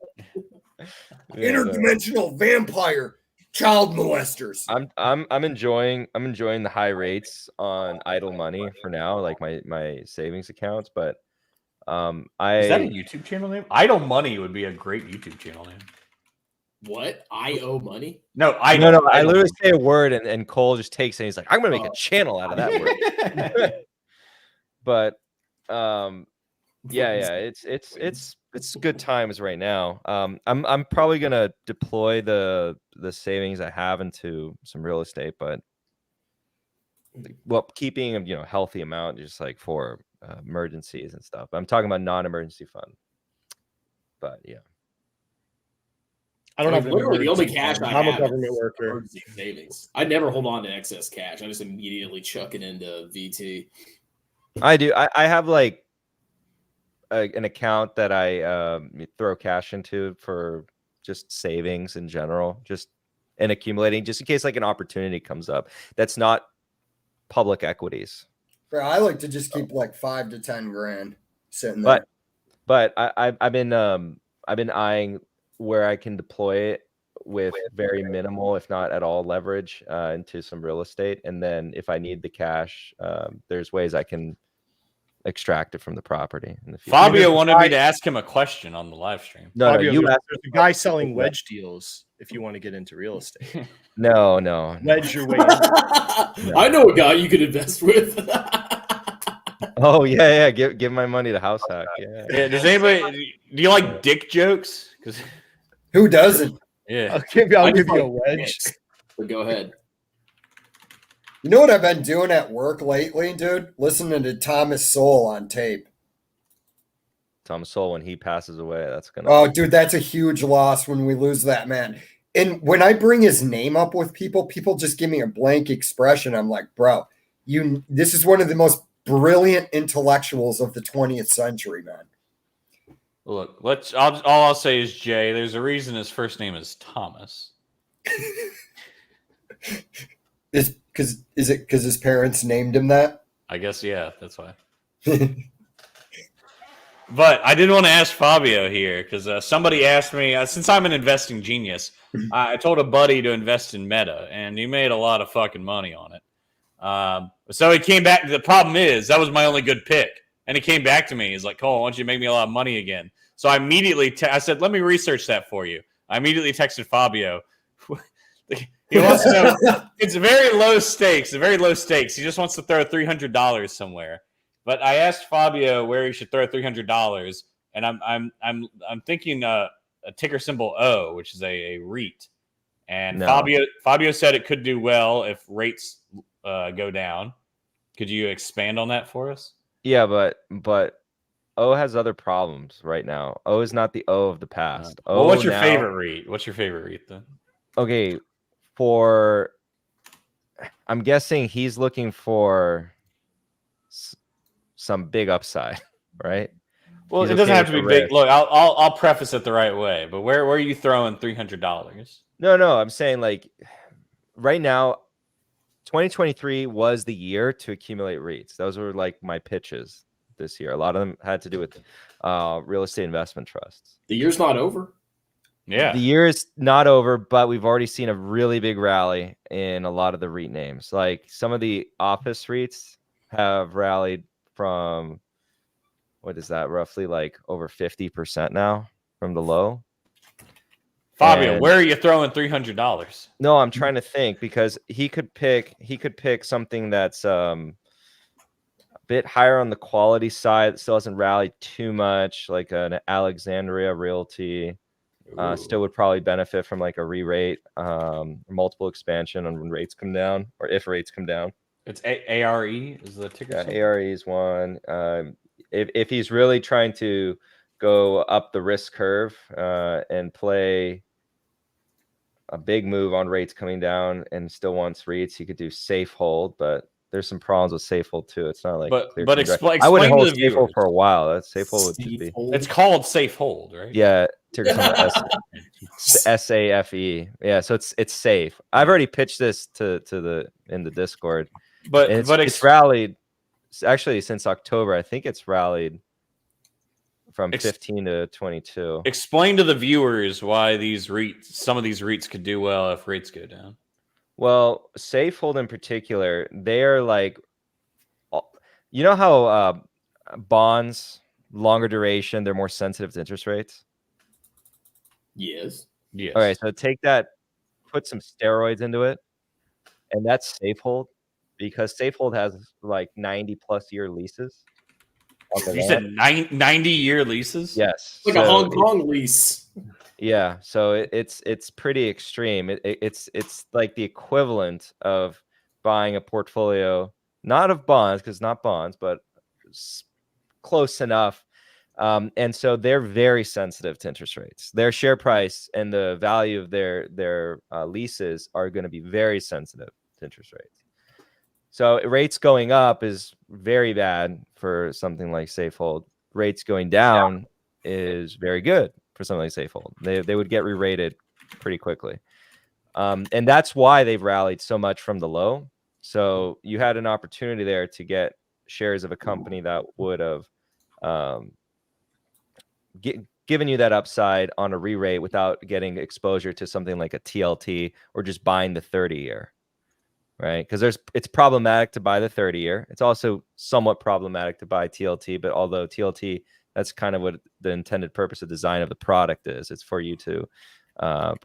Interdimensional vampire child molesters. I'm enjoying the high rates on idle money for now, like my savings accounts. But is that a YouTube channel name? Idle Money would be a great YouTube channel name. What? I owe money? No. I literally say a word and Cole just takes it. And he's like, I'm gonna make a channel out of that word. But it's good times right now. I'm probably gonna deploy the savings I have into some real estate, but keeping a healthy amount just like for emergencies and stuff. I'm talking about non-emergency fund. But yeah. I don't have literally the only cash I have. I'm a government worker. Emergency savings. I never hold on to excess cash. I just immediately chuck it into VT. I do. I have like an account that I throw cash into for just savings in general, and accumulating just in case like an opportunity comes up. That's not public equities. I like to just keep like 5 to 10 grand sitting there. But I've been eyeing where I can deploy it with very minimal, if not at all, leverage into some real estate. And then if I need the cash, there's ways I can extract it from the property in the future. Fabio wanted me to ask him a question on the live stream. Fabio, there's a guy selling wedge deals if you want to get into real estate. No. Wedge your way in. I know a guy you could invest with. Oh yeah. Give my money to House Hack. Yeah. Does anybody? Do you like dick jokes? Because who doesn't? Yeah. I'll give you a wedge. But go ahead. You know what I've been doing at work lately, dude? Listening to Thomas Sowell on tape. Thomas Sowell, when he passes away, that's gonna. Oh, dude, that's a huge loss when we lose that man. And when I bring his name up with people just give me a blank expression. I'm like, bro, this is one of the most brilliant intellectuals of the 20th century, man. Look, all I'll say is Jay. There's a reason his first name is Thomas. Is it because his parents named him that? I guess, yeah, that's why. But I did want to ask Fabio here because somebody asked me, since I'm an investing genius, I told a buddy to invest in Meta, and he made a lot of fucking money on it. So he came back. The problem is that was my only good pick. And he came back to me. He's like, Cole, I want you to make me a lot of money again. So I immediately, I said, let me research that for you. I immediately texted Fabio. He wants to know. It's very low stakes. Very low stakes. He just wants to throw $300 somewhere. But I asked Fabio where he should throw $300, and I'm thinking a ticker symbol O, which is a REIT. And No. Fabio said it could do well if rates go down. Could you expand on that for us? Yeah, but O has other problems right now. O is not the O of the past. Well, what's your now, favorite REIT? What's your favorite REIT then? Okay, I'm guessing he's looking for some big upside, right? Well, He's it doesn't okay have to with be the big. risk. Look, I'll preface it the right way. But where are you throwing $300? No, I'm saying like right now, 2023 was the year to accumulate REITs. Those were like my pitches this year. A lot of them had to do with real estate investment trusts. The year's not over. Yeah. The year is not over, but we've already seen a really big rally in a lot of the REIT names. Like some of the office REITs have rallied from, what is that, roughly like over 50% now from the low. Fabio, And- where are you throwing $300? No, I'm trying to think because he could pick something that's a bit higher on the quality side that still hasn't rallied too much, like an Alexandria Realty. Still would probably benefit from like a re-rate, multiple expansion on when rates come down, or if rates come down. It's ARE is the ticker. Yeah, ARE is one. If he's really trying to go up the risk curve and play a big move on rates coming down and still wants REITs, he could do safe hold, but there's some problems with safe hold too. It's not like But explain I wouldn't to hold the safe hold viewers. for a while. That safe hold would just Safe be hold. It's called safe hold, right? yeah. SAFE. Yeah, so it's safe. I've already pitched this to in the Discord. But And but it's rallied actually since October. I think it's rallied from Ex- 15 to 22. explain to the viewers why some of these REITs could do well if rates go down. Well, safe hold in particular, they're like, you know how bonds, longer duration, they're more sensitive to interest rates. Yes. Yes. All right, so take that, put some steroids into it, and that's safe hold because safe hold has like 90+ year leases. You said 90-year leases? Yes. Like so a Hong Kong lease. Yeah, so it's pretty extreme. It's like the equivalent of buying a portfolio, not of bonds, because not bonds, but close enough. And so they're very sensitive to interest rates. Their share price and the value of their leases are going to be very sensitive to interest rates. So rates going up is very bad for something like safe hold. Rates going down is very good for something like safe hold. They would get re-rated pretty quickly. And that's why they've rallied so much from the low. So you had an opportunity there to get shares of a company that would have given you that upside on a re-rate without getting exposure to something like a TLT or just buying the 30-year, right? Because it's problematic to buy the 30-year. It's also somewhat problematic to buy TLT, but although TLT, that's kind of what the intended purpose of design of the product is. It's for you to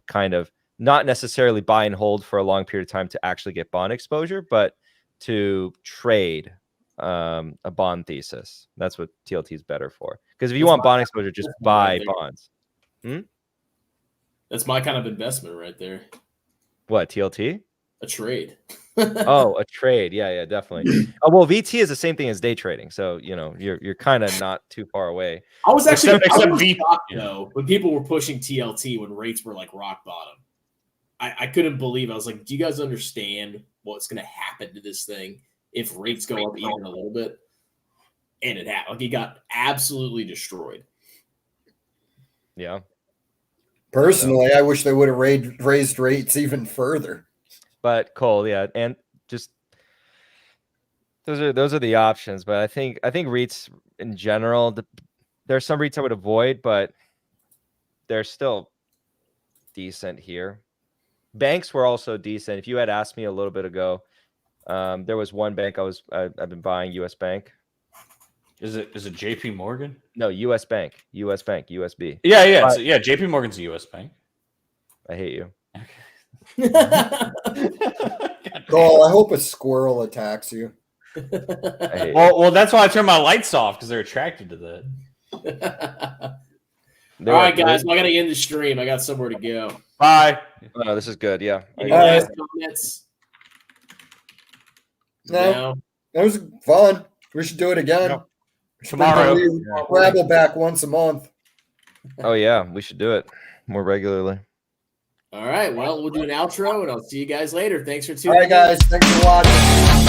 kind of not necessarily buy and hold for a long period of time to actually get bond exposure, but to trade a bond thesis. That's what TLT is better for. Because if you want bond exposure, just buy bonds. That's my kind of investment right there. What, TLT? A trade. Oh, a trade. Yeah, definitely. Oh, well, VT is the same thing as day trading. So, you're kind of not too far away. I was actually Except I was VT, shocked, though, when people were pushing TLT when rates were like rock bottom. I couldn't believe. I was like, do you guys understand what's going to happen to this thing if rates go up even a little bit? And it happened. Like, it got absolutely destroyed. Yeah. Personally, I wish they would have raised rates even further. But Cole, yeah, and just those are the options. But I think REITs in general, there are some REITs I would avoid, but they're still decent here. Banks were also decent. If you had asked me a little bit ago, there was one bank I've been buying, US Bank. Is it JP Morgan? No, US Bank, USB. Yeah. JP Morgan's a US bank. I hate you. Cole, I hope a squirrel attacks you. I hate Well, that's why I turn my lights off because they're attracted to that. They're All right, like, guys. Well, I got to end the stream. I got somewhere to go. Bye. Oh, this is good. Yeah. Any All last right. comments? No. That was fun. We should do it again. No. Tomorrow. Rabble back once a month. Oh yeah, we should do it more regularly. All right. Well, we'll do an outro, and I'll see you guys later. Thanks for All tuning right, in. guys. Thanks for watching.